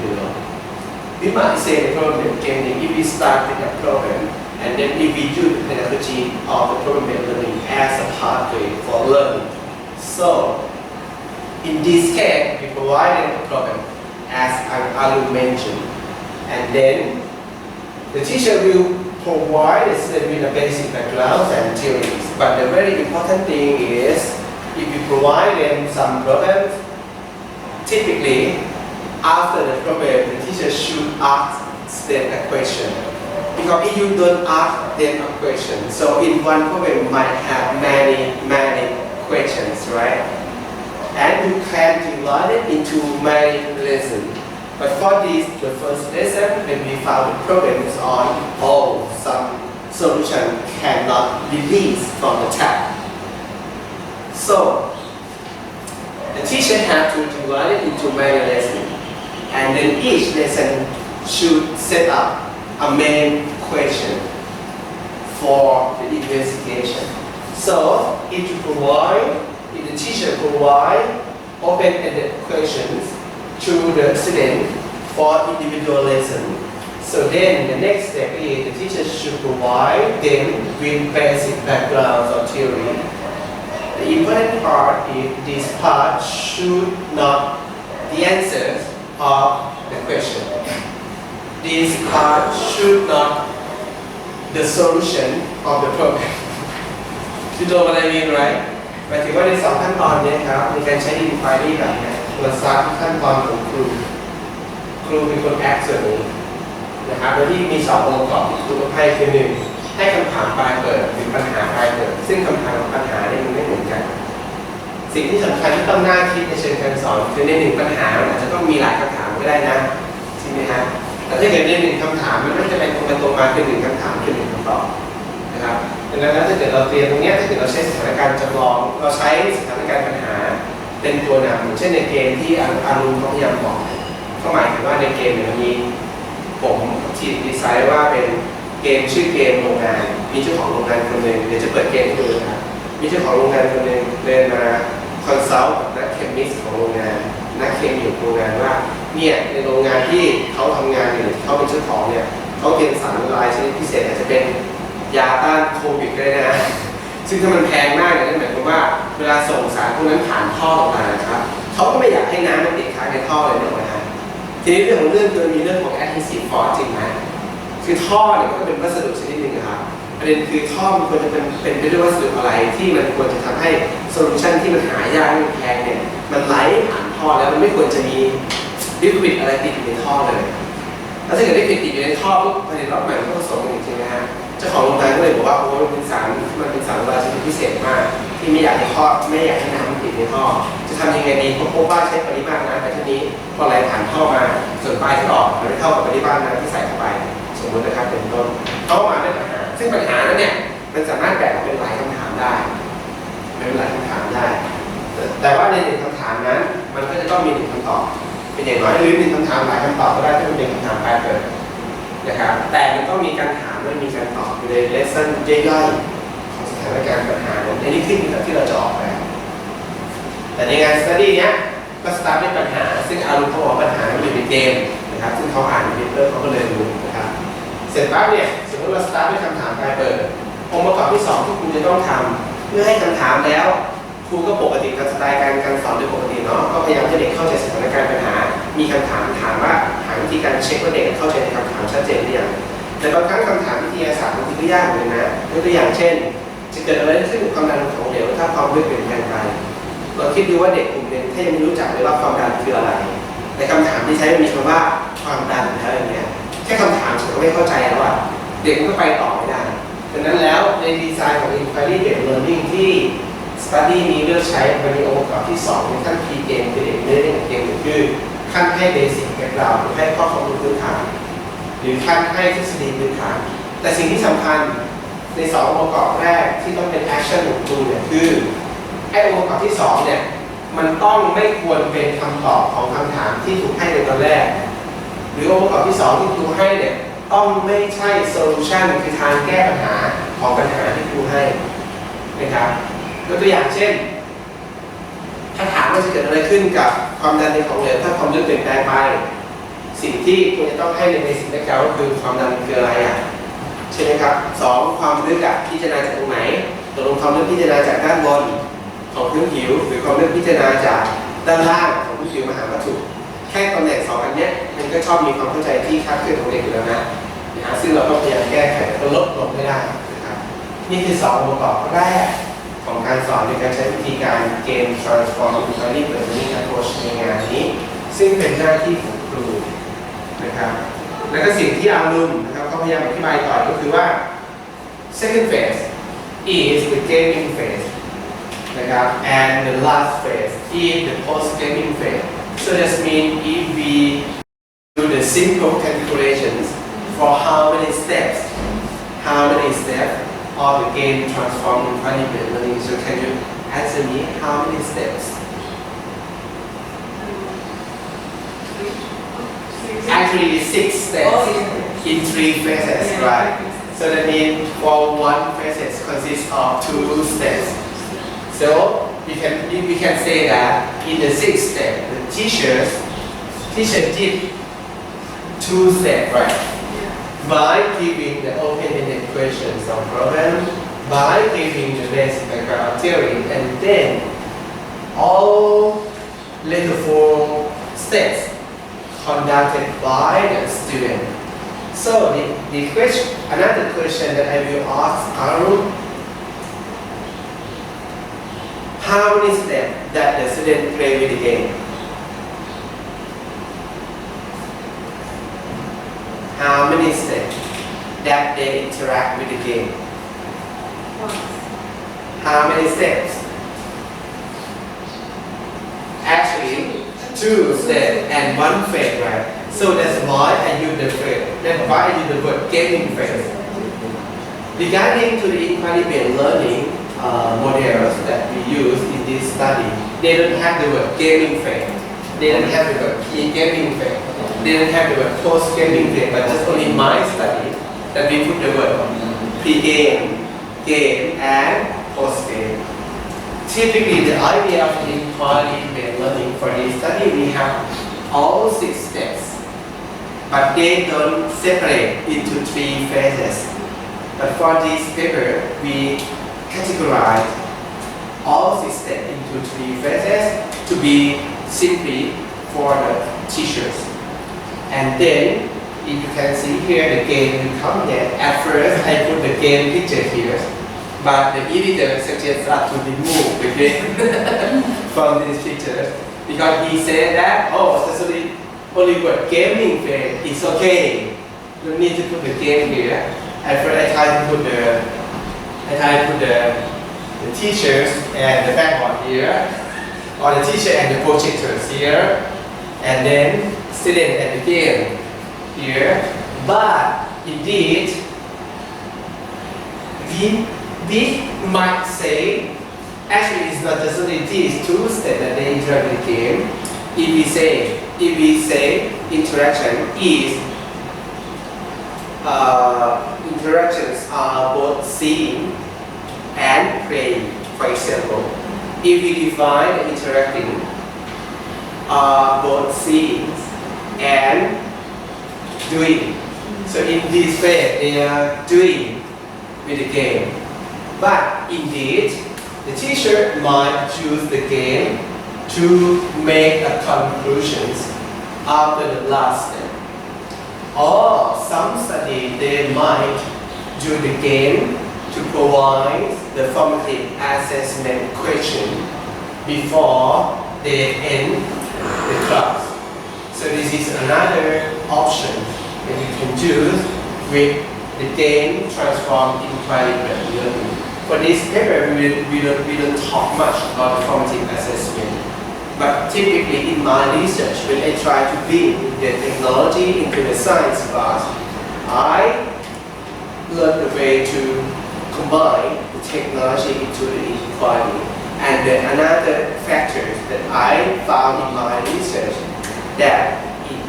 We might say the problem with gaming if we start with a problem, and then if we use the pedagogy of the problem with learning as a pathway for learning. So In this case, we provided a problem as Alu mentioned, and then the teacher will provide the student with the basic backgrounds and theories. But the very important thing is, if you provide them some problems, typically after the problem, the teacher should ask them a question. Because if you don't ask them a question, so in one problem you might have many questions, right? And you can divide it into many lessons. But for this, the first lesson, when we found the problems on all, some solution cannot be released from the tab. So the teacher has to divide it into many lessons, and then each lesson should set up a main question for the investigation. So if the teacher provide open-ended questions to the student for individual lesson, so then the next step is the teacher should provide them with basic backgrounds or theory. The important part is this part should not the answers of the question. This part should not the solution of the problem. You know what I mean, right? หมายถึงว่าใน2ขั้นตอนนี้ครับในการใช้ inquiry แบบนี้เราสร้างขั้นตอนของครูเป็นคนแอคส่วนนี้นะครับโดยที่มี2องค์ประกอบที่ครูให้คือ1ให้คำถามปลายเปิดหรือปัญหาปลายเปิดซึ่งคำถามกับปัญหาเนี่ยมันไม่เหมือนกันสิ่งที่สำคัญที่ต้องน่าคิดในเชิงการสอนคือใน1ปัญหาอาจจะต้องมีหลายคำถามก็ได้นะใช่ไหมฮะแต่ถ้าเกิดใน1คำถามมันไม่จะเป็นตรงมาคือ1คำถามคือ1คำตอบนะครับดังนั้นถ้าเกิดเราเรียนตรงนี้ถ้าเกิดเราใช้สถานการณ์จำลองเราใช้สถานการณ์ปัญหาเป็นตัวนำเช่นในเกมที่อารุณเขาพยายามบอกก็หมายถึงว่าในเกมมันมีผมดีไซน์ว่าเป็นเกมชื่อเกมโรงงานมีเจ้าของโรงงานคนหนึ่งเดี๋ยวจะเปิดเกมให้ดูนะครับมีเจ้าของโรงงานคนหนึ่งเดินมาคอนซัลท์กับนักเคมีของโรงงานนักเคมีของโรงงานว่าเนี่ยในโรงงานที่เขาทำงานอยู่เขาเป็นเจ้าของเนี่ยเขาเตรียมสารละลายชนิดพิเศษอาจจะเป็นยาต้านโควิดก็ได้นะซึ่งถ้ามันแพงมากเนี่ยนั่นหมายความว่าเวลาส่งสารพวกนั้นผ่านท่อออกมานะครับเขาก็ไม่อยากให้น้ำมันติดค้างในท่อเลยนะฮะทีนี้เรื่องของเรื่องคือมีเรื่องของ adhesive force จริงไหมคือท่อเนี่ยมันก็เป็นวัสดุชนิดหนึ่งนะครับประเด็นคือท่อมันควรจะเป็นไปด้วยวัสดุอะไรที่มันควรจะทำให้โซลูชันที่มันหายากไม่แพงเนี่ยมันไหลผ่านท่อแล้วมันไม่ควรจะมีลิควิดอะไรติดอยู่ในท่อเลยแล้วถ้าเกิดลิควิดติดอยู่ในท่อปุ๊บผลิตรอบใหม่มันก็ผสมกันจริงๆนะฮะเจ้าของโรงงานก็เลยบอกว่าโอ้มันเป็นสารละลายชนิดพิเศษมากที่ไม่อยากให้น้ำมันติดในท่อจะทำยังไงดีเพราะว่าใช้ปริมาตรน้ำไปเท่านี้พอไหลผ่านท่อมาส่วนปลายที่ออกมันไม่เท่ากับปริมาตรน้ำที่ใส่เข้าไปสมมตินะครับเป็นต้นเขามาด้วยปัญหาซึ่งปัญหานั้นเนี่ยมันสามารถแบ่งเป็นหลายคำถามได้แต่ว่าใน1คำถามนั้นมันก็จะต้องมี1คำตอบเป็นอย่างน้อยหรือ1คำถามหลายคำตอบก็ได้ถ้ามันเป็นคำถามปลายเปิดนะครับแต่มันต้องมีการถามและมีการตอบอยู่ในเลสเซ่นย่อยๆของสถานการณ์ปัญหาในนี้ขึ้นกับที่เราจะออกแบบแต่ในงาน study เนี้ยก็สตาร์ทด้วยปัญหาซึ่งอารมณ์เขาบอกปัญหามันอยู่ในเกมนะครับซึ่งเขาอ่านในเรื่องเขาก็เลยรู้นะครับเสร็จปั๊บเนี่ยสมมติเราสตาร์ทด้วยคำถามปลายเปิดองค์ประกอบที่2ที่คุณจะต้องทำเพื่อให้คำถามแล้วครูก็ปกติกับสไตล์การสอนโดยปกติเนาะก็พยายามให้เด็กเข้าใจสถานการณ์ปัญหามีคำถามว่าหาวิธีการเช็คว่าเด็กเข้าใจในคำถามชัดเจนหรือยังแต่บางครั้งคำถามวิทยาศาสตร์บางทีก็ยากเหมือนกันนะยกตัวอย่างเช่นจะเกิดอะไรขึ้นกับความดันของเหลวถ้าความลึกเปลี่ยนแปลงไปเราคิดดูว่าเด็กกลุ่มนึงถ้ายังไม่รู้จักเลยว่าความดันคืออะไรแต่คำถามที่ใช้มีคำว่าความดันอะไรอย่างเงี้ยแค่คำถามฉันก็ไม่เข้าใจแล้วว่าเด็กมันก็ไปต่อไม่ได้ดังนั้นแล้วในดีไซน์ของ Inquiry Based Learning ที่ Study นี้เลือกใช้เป็นองค์ประกอบที่2ในขั้น Pre Game คือเด็กไม่ได้เล่นเกมคือขั้นให้ Basic Background หรือให้ข้อมูลพื้นฐานหรือขั้นให้ทฤษฎีพื้นฐานแต่สิ่งที่สำคัญใน2องค์ประกอบแรกที่ต้องเป็น Action ของครูเนี่ยคือไอ้องค์ประกอบที่2เนี่ยมันต้องไม่ควรเป็นคำตอบของคำถามที่ถูกให้ในตอนแรกหรือองค์ประกอบที่2ที่ครูให้เนี่ยต้องไม่ใช่โซลูชันคือทางแก้ปัญหาของปัญหาที่ครูให้นะครับยกตัวอย่างเช่นถ้าถามว่าจะเกิดอะไรขึ้นกับความดันในของเหลวถ้าความลึกเปลี่ยนแปลงไปสิ่งที่ควรจะต้องให้ในสิ่งแรกก็คือความดันคืออะไรใช่ไหมครับ2ความลึกพิจารณาจากตรงไหนตกลงความลึกพิจารณาจากด้านบนของพื้นผิวหรือความลึกพิจารณาจาก ด้านล่างของผู้ผิวมหาวัตถุแค่ตำแหน่งสองอันเนี้ยมันก็ชอบมีความเข้าใจที่คลาดเคลื่อนของเด็กอยู่แล้วนะซึ่งเราก็พยายามแก้ไขก็ลดลงไม่ได้นะครับนี่คือ2องค์ประกอบแรกของการสอนโดยการใช้วิธีการเกม transform inquiry learning approach ในงานนี้ซึ่งเป็นหน้าที่ของครูนะครับแล้วก็สิ่งที่อารุณนะครับเขาพยายามอธิบายต่อก็คือว่า second phase is the gaming phase นะครับ and the last phase is the post gaming phase so that means if we do the simple calculations for how many steps of the game transform inquiry learning so can you answer me how many steps actually 6 steps in 3 phases, right? So that means for one phase consists of 2 steps. So we can say that in the 6th step, the teacher did 2 steps, right? By giving the open-ended questions of problem, by giving the basic background theory, and then all later 4 steps conducted by the student. So the question, another question that I will ask Arun, how many steps that the student play with the game? How many steps that they interact with the game? How many steps? Actually, 2 steps and 1 phase, right? So that's why I use the phrase. That's why I use the word gaming phase. Regarding to the inquiry-based learning models that we use in this study, they don't have the word gaming phase. They don't have the word pre-gaming phase. They don't have the word post-gaming phase. But just only my study that we put the word pre-game, game, and post-game. Typically, the idea of inquiry-based learning for this study, we have all 6 steps, but they don't separate into 3 phases. But for this paper, we categorize all 6 steps into 3 phases to be simply for the teachers. And then, if you can see here, the game will come there. At first, I put the game picture here. But the editor suggests us to remove the game from these pictures because he said that just only word gaming phase is okay. You don't need to put the game here. At first I tried to put the teachers and the background here, or the teacher and the projectors here, and then student and the game here. But indeed, we might say, actually it's not just only these 2 steps that they interact with the game. If we say interaction is, interactions are both seeing and playing. For example, if we define interacting are both seeing and doing. So in this phase, they are doing with the game. But indeed, the teacher might choose the game to make a conclusions after the last step. Or some study they might do the game to provide the formative assessment question before they end the class. So this is another option that you can choose with the game transform inquiry learning. For this paper, we don't talk much about the formative assessment. But typically in my research, when I try to bring the technology into the science class, I learn the way to combine the technology into the inquiry. And then another factor that I found in my research that it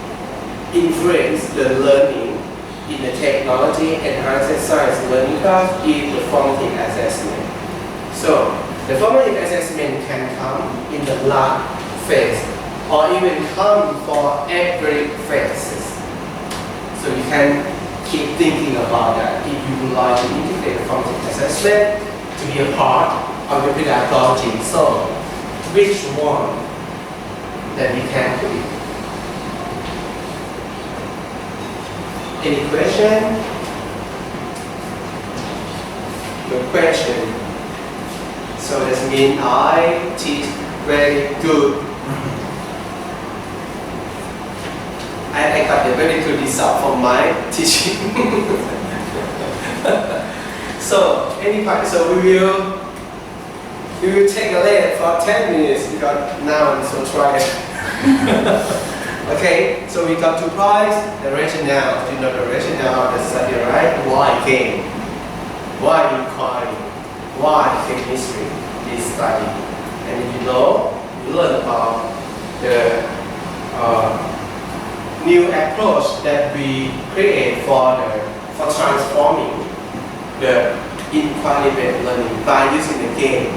influences the learning in the technology enhanced science learning class is the formative assessment. So the formative assessment can come in the last phase or even come for every phase. So you can keep thinking about that if you would like to integrate the formative assessment to be a part of your pedagogy. So which one that we can do it. Any question? No question. So that means I teach very good. I got a very good result from my teaching. So we will take a lead for 10 minutes because now I'm so tired. Okay, so we got to price the rationale. You know the rationale of the study, right? Why game? Why inquiry? Why chemistry? This study. And you learn about the new approach that we create for transforming the inquiry-based learning by using the game.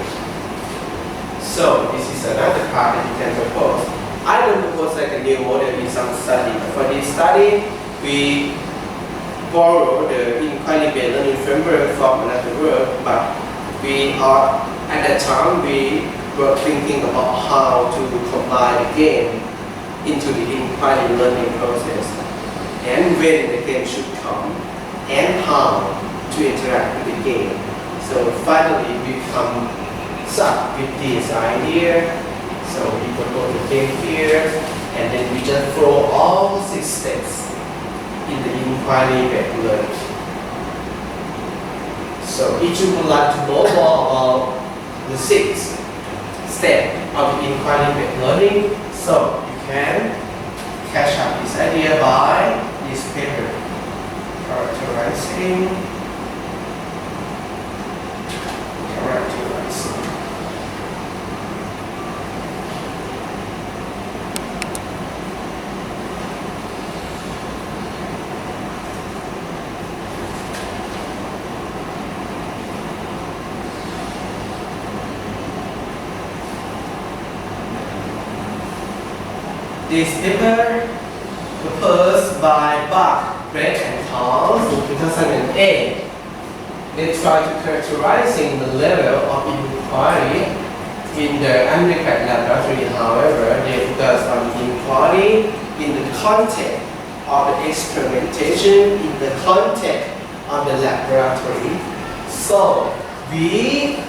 So this is another part that you can propose. I don't propose like a new model in some study. For this study, we borrow the inquiry-based learning framework from another work, but at that time we were thinking about how to combine the game into the inquiry learning process, and when the game should come, and how to interact with the game. So finally we come up with this idea. So we propose the game here, and then we just follow all 6 steps in the inquiry-based learning. So if you would like to know more about the 6 steps of the inquiry-based learning, so you can catch up this idea by this paper, characterizing. This paper proposed by Bach, Brett and Charles in 2008. They try to characterizing the level of inquiry in the American laboratory. However, they focus on inquiry in the context of the experimentation, in the context of the laboratory. So we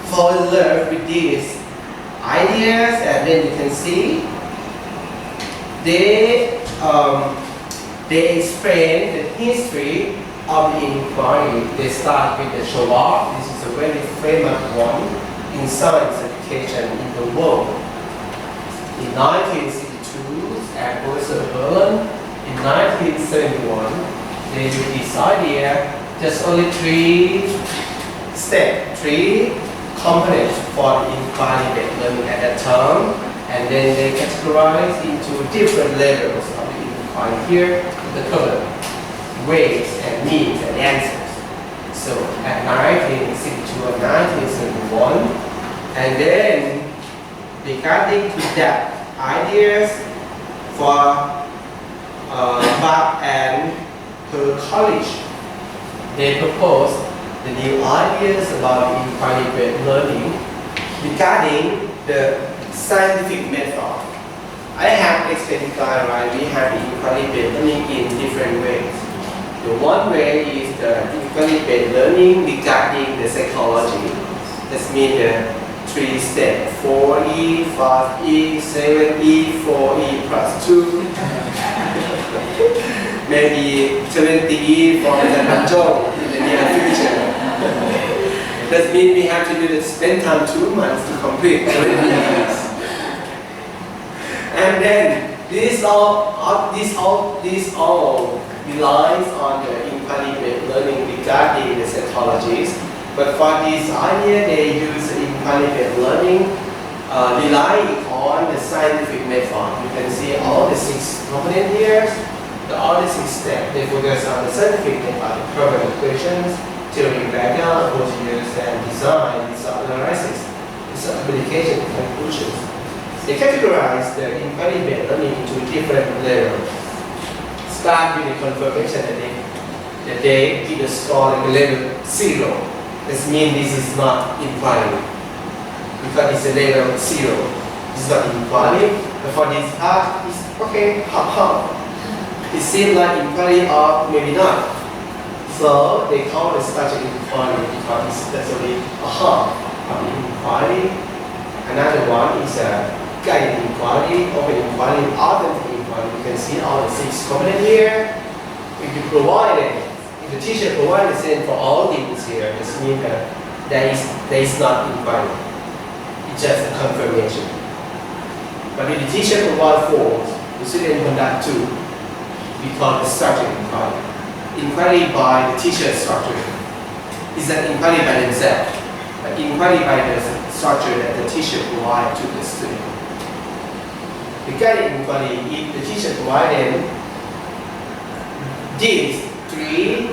fall in love with these ideas, and then you can see they explain the history of the inquiry. They start with the Schwab. This is a very famous one in science education in the world. In 1962, at Professor Berlin, in 1971, they used this idea, just only 3 steps, 3 components for the inquiry-based learning at that time, and then they categorize into different levels of the inquiry. Here, the color, weights and means and answers. So at 1962 and 1971, and then regarding to that ideas for Bach and her college, they proposed the new ideas about inquiry-based learning regarding the scientific method. I have explained guidelines. We have inquiry-based learning in different ways. The one way is the inquiry-based learning regarding the psychology. That means the 3 steps: 4E, 5E, 7E, 4E plus 2. Maybe 70E for the Nanzhou in the near future. That means we have to spend time 2 months to complete 70Es. And then this all relies on the inquiry-based learning regarding the psychologists. But for this idea, they use inquiry-based learning relying on the scientific method. You can see all the 6 components here. All the 6 steps, they focus on the scientific method, problem equations, theory background, procedures, and design, result analysis, result application, and conclusions. They categorize the inquiry-based learning into different levels. Start with the confirmation that they give a score like level 0. This means this is not inquiry, because it's a level 0. It's not inquiry, but for this part, it's okay, how? It seems like inquiry or maybe not. So they call the structure inquiry because it's actually a hub of inquiry. Another one is a guided inquiry, open inquiry, authentic inquiry. You can see all the 6 components here. If you provide it, if the teacher provides it for all things here, this means that there is not inquiry. It's just a confirmation. But if the teacher provides forms, the student conduct too. We call the structure inquiry. Inquiry by the teacher structure is an inquiry by themselves, but inquiry by the structure that the teacher provides to the student. The guided inquiry, if the teacher provides them these 3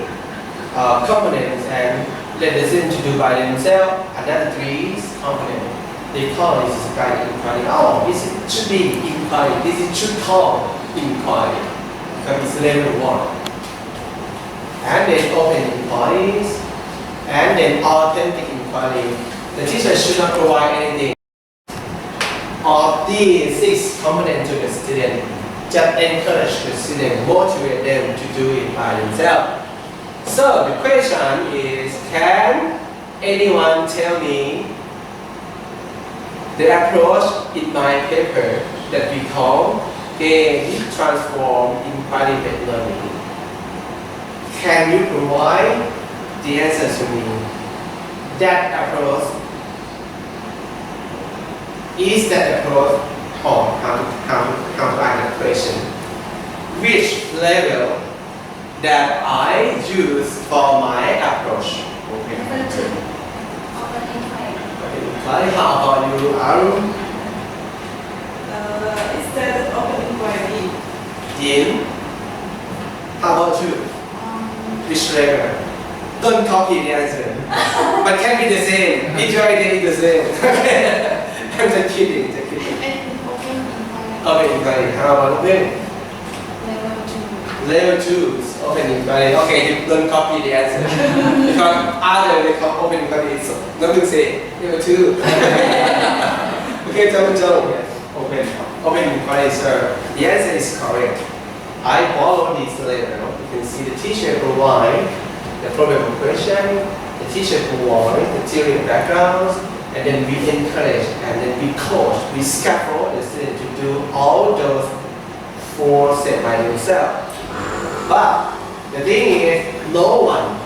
components and let the student to do by themselves, another 3 components. They call this guided inquiry. Oh, this should be inquiry. This should call inquiry because it's level 1. And then open inquiries, and then authentic inquiry. The teacher should not provide anything of these 6 components to the student. Just encourage the student, motivate them to do it by themselves. So the question is, can anyone tell me the approach in my paper that we call game transform inquiry-based learning? Can you provide the answer to me? That approach is that approach, or how to ask the question? Which level that I use for my approach? Level 2. Open inquiry. How about you, Arun? It's that open inquiry. Yin? How about you? Which level? Don't copy the answer. But can be the same. Each idea is the same. I'm just kidding. Open inquiry. Open inquiry. How about open? Level 2. Level 2 is open inquiry. Okay, you don't copy the answer. Because other they call open inquiry is nothing say. Level 2. Okay, Joe. Open inquiry, sir. The answer is correct. I follow this level. You can see the teacher provide the problem question, the teacher provide the theory and backgrounds, and then we encourage and then we coach, we scaffold the student to do all those 4 steps by themselves. But the thing is, no one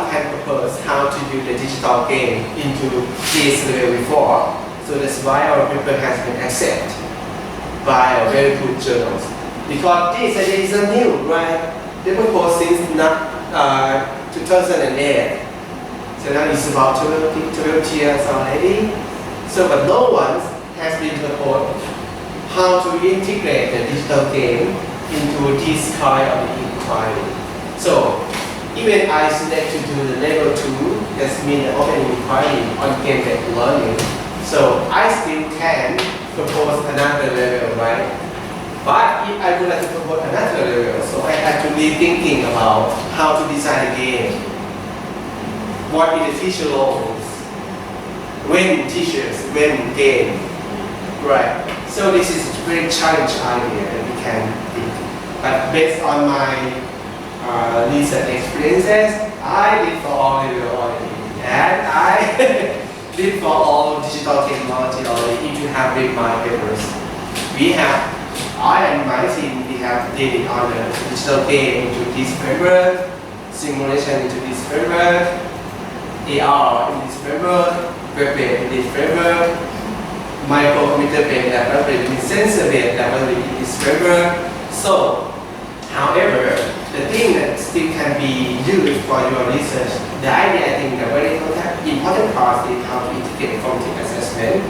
can propose how to do the digital game into this level before. So that's why our paper has been accepted by a very good journals. Because this idea is new, right? They proposed since 2008. So now it's about 12 years already. So, but no one has been proposed how to integrate the digital game into this kind of inquiry. So, even I select to do the level 2, that means the open inquiry on game-based learning. So, I still can propose another level, right? But if I would like to propose another level, so I have to be thinking about how to design the game. What is the teacher roles? When teachers, when game, right? So this is a very challenging idea that we can think. But based on my recent experiences, I did for all level already, and I did for all digital technology already. If you have read my papers, I and my team, we have did it on the digital game into this framework, simulation into this framework, AR in this framework, web-based in this framework, microcomputer-based laboratory with sensor-based laboratory in this framework. So, however, the thing that still can be used for your research, the idea I think the very important part is how to integrate formative assessment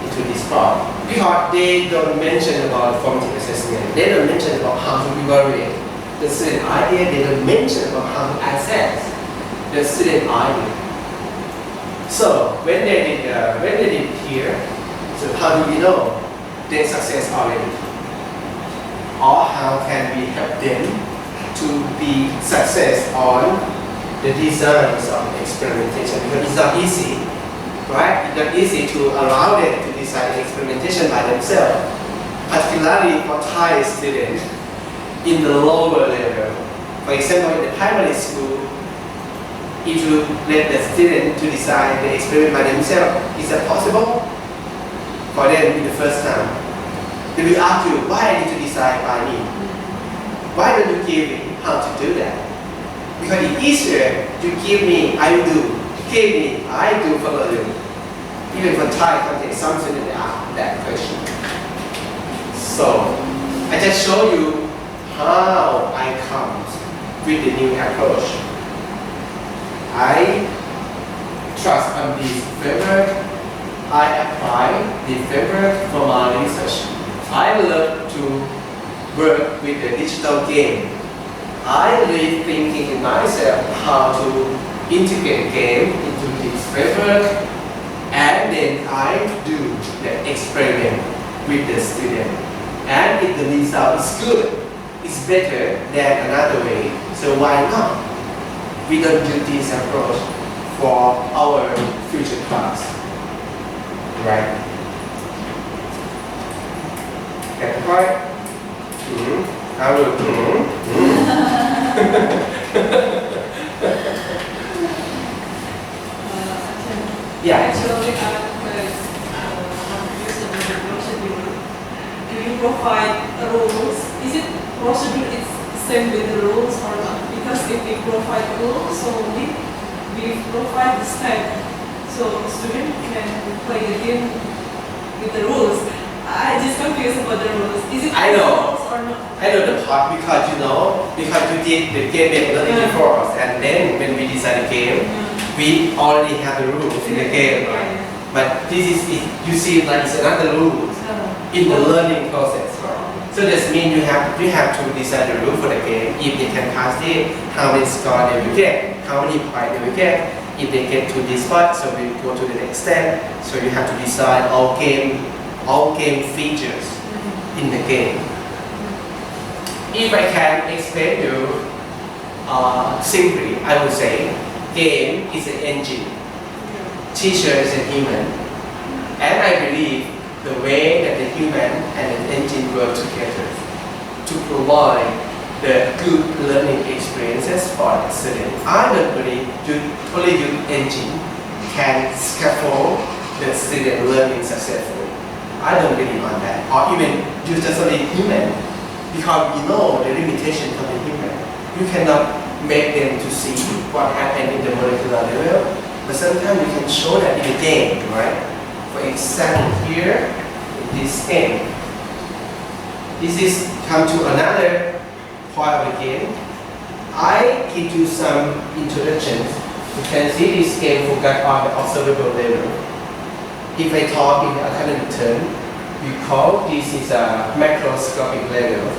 into this part. Because they don't mention about formative assessment, they don't mention about how to evaluate the student idea, they don't mention about how to assess the student idea. So when they did here, so how do we know they success already? Or how can we help them to be success on the designs of experimentation? Because it's not easy. right? It's not easy to allow them to design experimentation by themselves, particularly for Thai students in the lower level. For example, in the primary school, if you let the student to design the experiment by themselves, is that possible? For them in the first time, they will ask you, why I need to design by me? Why don't you give me how to do that? Because it's easier to give me, I will do. Give me, I do follow you. Even for Thai context, some students ask that question. So, I just show you how I come with the new approach. I trust on this framework. I apply the framework for my research. I love to work with the digital game. I really thinking in myself how to integrate game into this framework, and then I do the experiment with the student. And if the result is good, it's better than another way. So why not? We don't do this approach for our future class, right? Get the point? I will. Yeah. Actually, I'm confused about the procedure. Do you provide rules? Is it procedure is the same with the rules or not? Because if we provide rules, so we provide the step, so student can play the game with the rules. I just confused about the rules. Is it I know. rules or not? I know the part because you did the game learning before us, and then when we design the game, we already have the rules in the game, right? But this is you see like it's another rules in the learning process. So that means you have to design the rule for the game. If they can pass it, how many score they will get, how many points they will get. If they get to this part, so we go to the next step. So you have to design all game features in the game. If I can explain you simply, I would say game is an engine. Teacher is a human, and I believe the way that the human and the engine work together to provide the good learning experiences for the student. I don't believe only good engine can scaffold the student learning successfully. I don't believe on that. Or even use just only human, because we know the limitation of the human. You cannot make them to see what happened in the molecular level, but sometimes you can show that in the game, right? For example, here in this game, this is come to another point of the game. I give you some introductions. You can see this game focus on the observable level. If I talk in the academic term, we call this is a macroscopic level.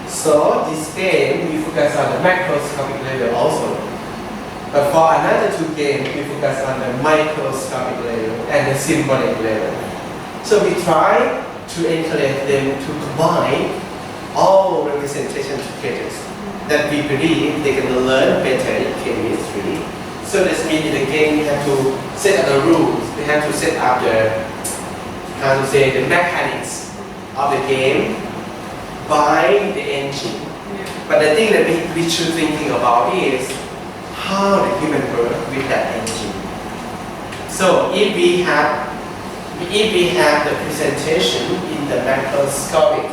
So this game we focus on the macroscopic level also. But for another two games, we focus on the microscopic level and the symbolic level. So we try to encourage them to combine all representation together. That we believe they can learn better in chemistry. So this means in the game we have to set up the rules. We have to set up the mechanics of the game by the engine. But the thing that we should thinking about is how the human work with that engine. So if we have the presentation in the microscopic,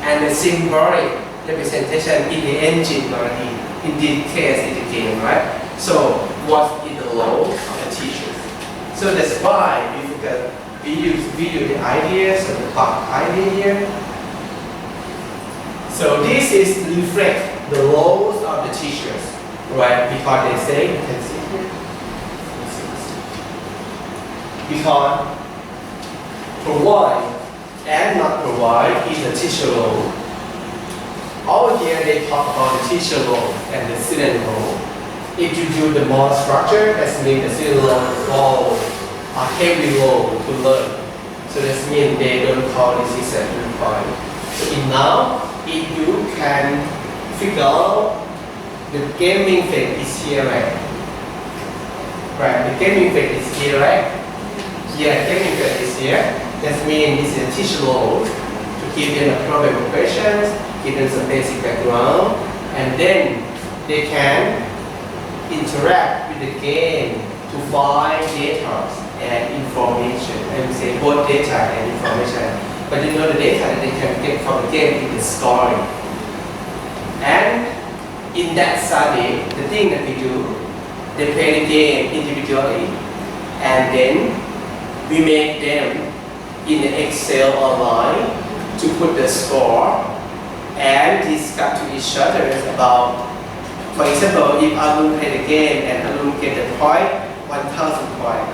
and the symbolic representation in the engine already, in this case in the game, right? So what is the role of the teachers? So that's why we use the ideas and the plot idea here. So this is reflect the roles of the teachers, right? Because they say, you can see here, because provide and not provide is the teacher role. Over here they talk about the teacher role and the student role. If you do the more structure, that means the student role a heavy role to learn. So that means they don't call this is a requirement. So in now, if you can figure out the gaming phase is here, right? Right, the gaming phase is here, right? Yeah, gaming phase is here. That means this is a teacher role to give them a problem of questions, give them some basic background, and then they can interact with the game to find data and information. I would say both data and information. But you know the data that they can get from the game is the scoring. And in that study, the thing that we do, they play the game individually, and then we make them in the Excel online to put the score and discuss to each other about, for example, if Arun play the game and Arun get the point, 1,000 points,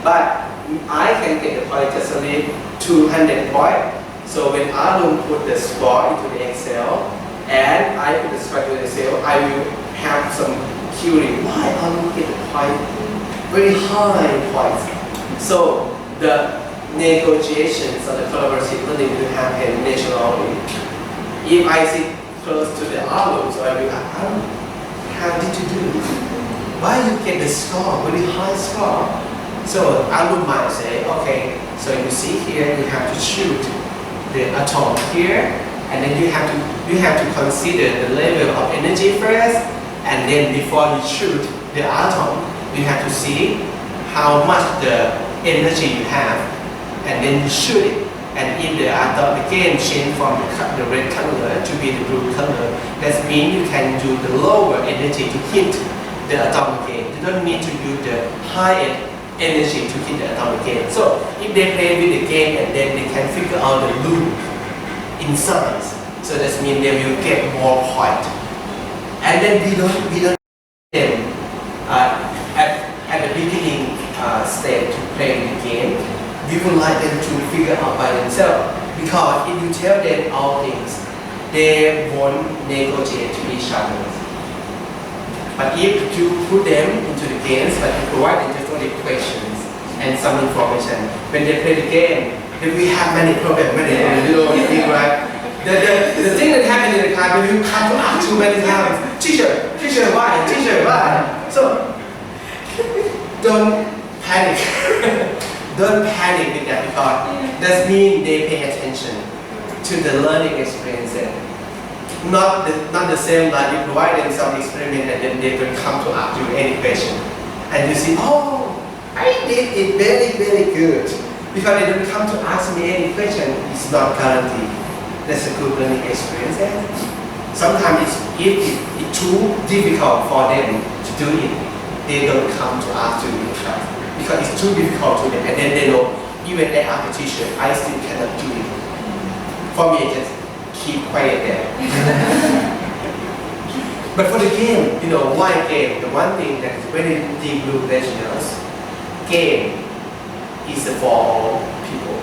but I can get the point just only 200 points. So when Arun put the score into the Excel and I put the score into the Excel, I will have some query. Why Arun get the point, very high points? So the negotiations or the collaborative learning will happen naturally. If I sit close to the Arun, so I will ask Arun, how did you do? Why you get the score, very high score? So Arun might say, okay, so you see here, you have to shoot the atom here, and then you have to consider the level of energy first, and then before you shoot the atom, you have to see how much the energy you have, and then you shoot it. And if the atom again change from the red color to be the blue color, that means you can do the lower energy to hit the atom again. You don't need to use the higher energy to hit the atom again. So if they play with the game and then they can figure out the loop inside, so that means they will get more points. And then we don't them at the beginning stage to play the game. We would like them to figure out by themselves, because if you tell them all things, they won't negotiate to each other. But if you put them into the games, but you provide them just only questions and some information, when they play the game, they will have many problems, many things, right? The thing that happens in the class, when you come to ask too many times, teacher, why? Teacher, why? So don't panic. Don't panic with that, because that means they pay attention to the learning experience. Not the same like you provide them some experiment and then they will come to ask you any question. And you see, oh, I did it very, very good. Because they don't come to ask me any question, it's not guaranteed. That's a good learning experience. Sometimes if it's too difficult for them to do it, they don't come to ask you in class. Because it's too difficult to them, and then they know, even they ask the teacher, I still cannot do it. For me, just keep quiet there. But for the game, why game? The one thing that is very deep blue regionals, game is for all people.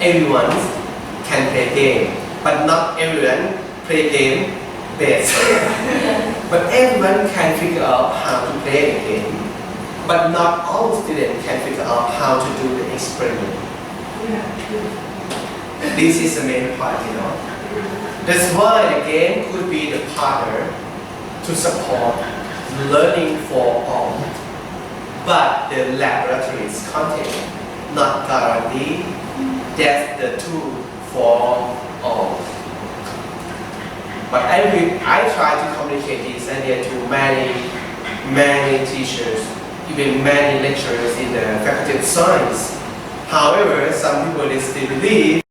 Everyone can play game, but not everyone play game best. But everyone can figure out how to play the game. But not all students can figure out how to do the experiment. This is the main part, That's why the game could be the partner to support learning for all. But the laboratory's content not guarantee that's the tool for all. But I try to communicate this idea to many teachers, even many lecturers in the Faculty of Science. However, some people they still believe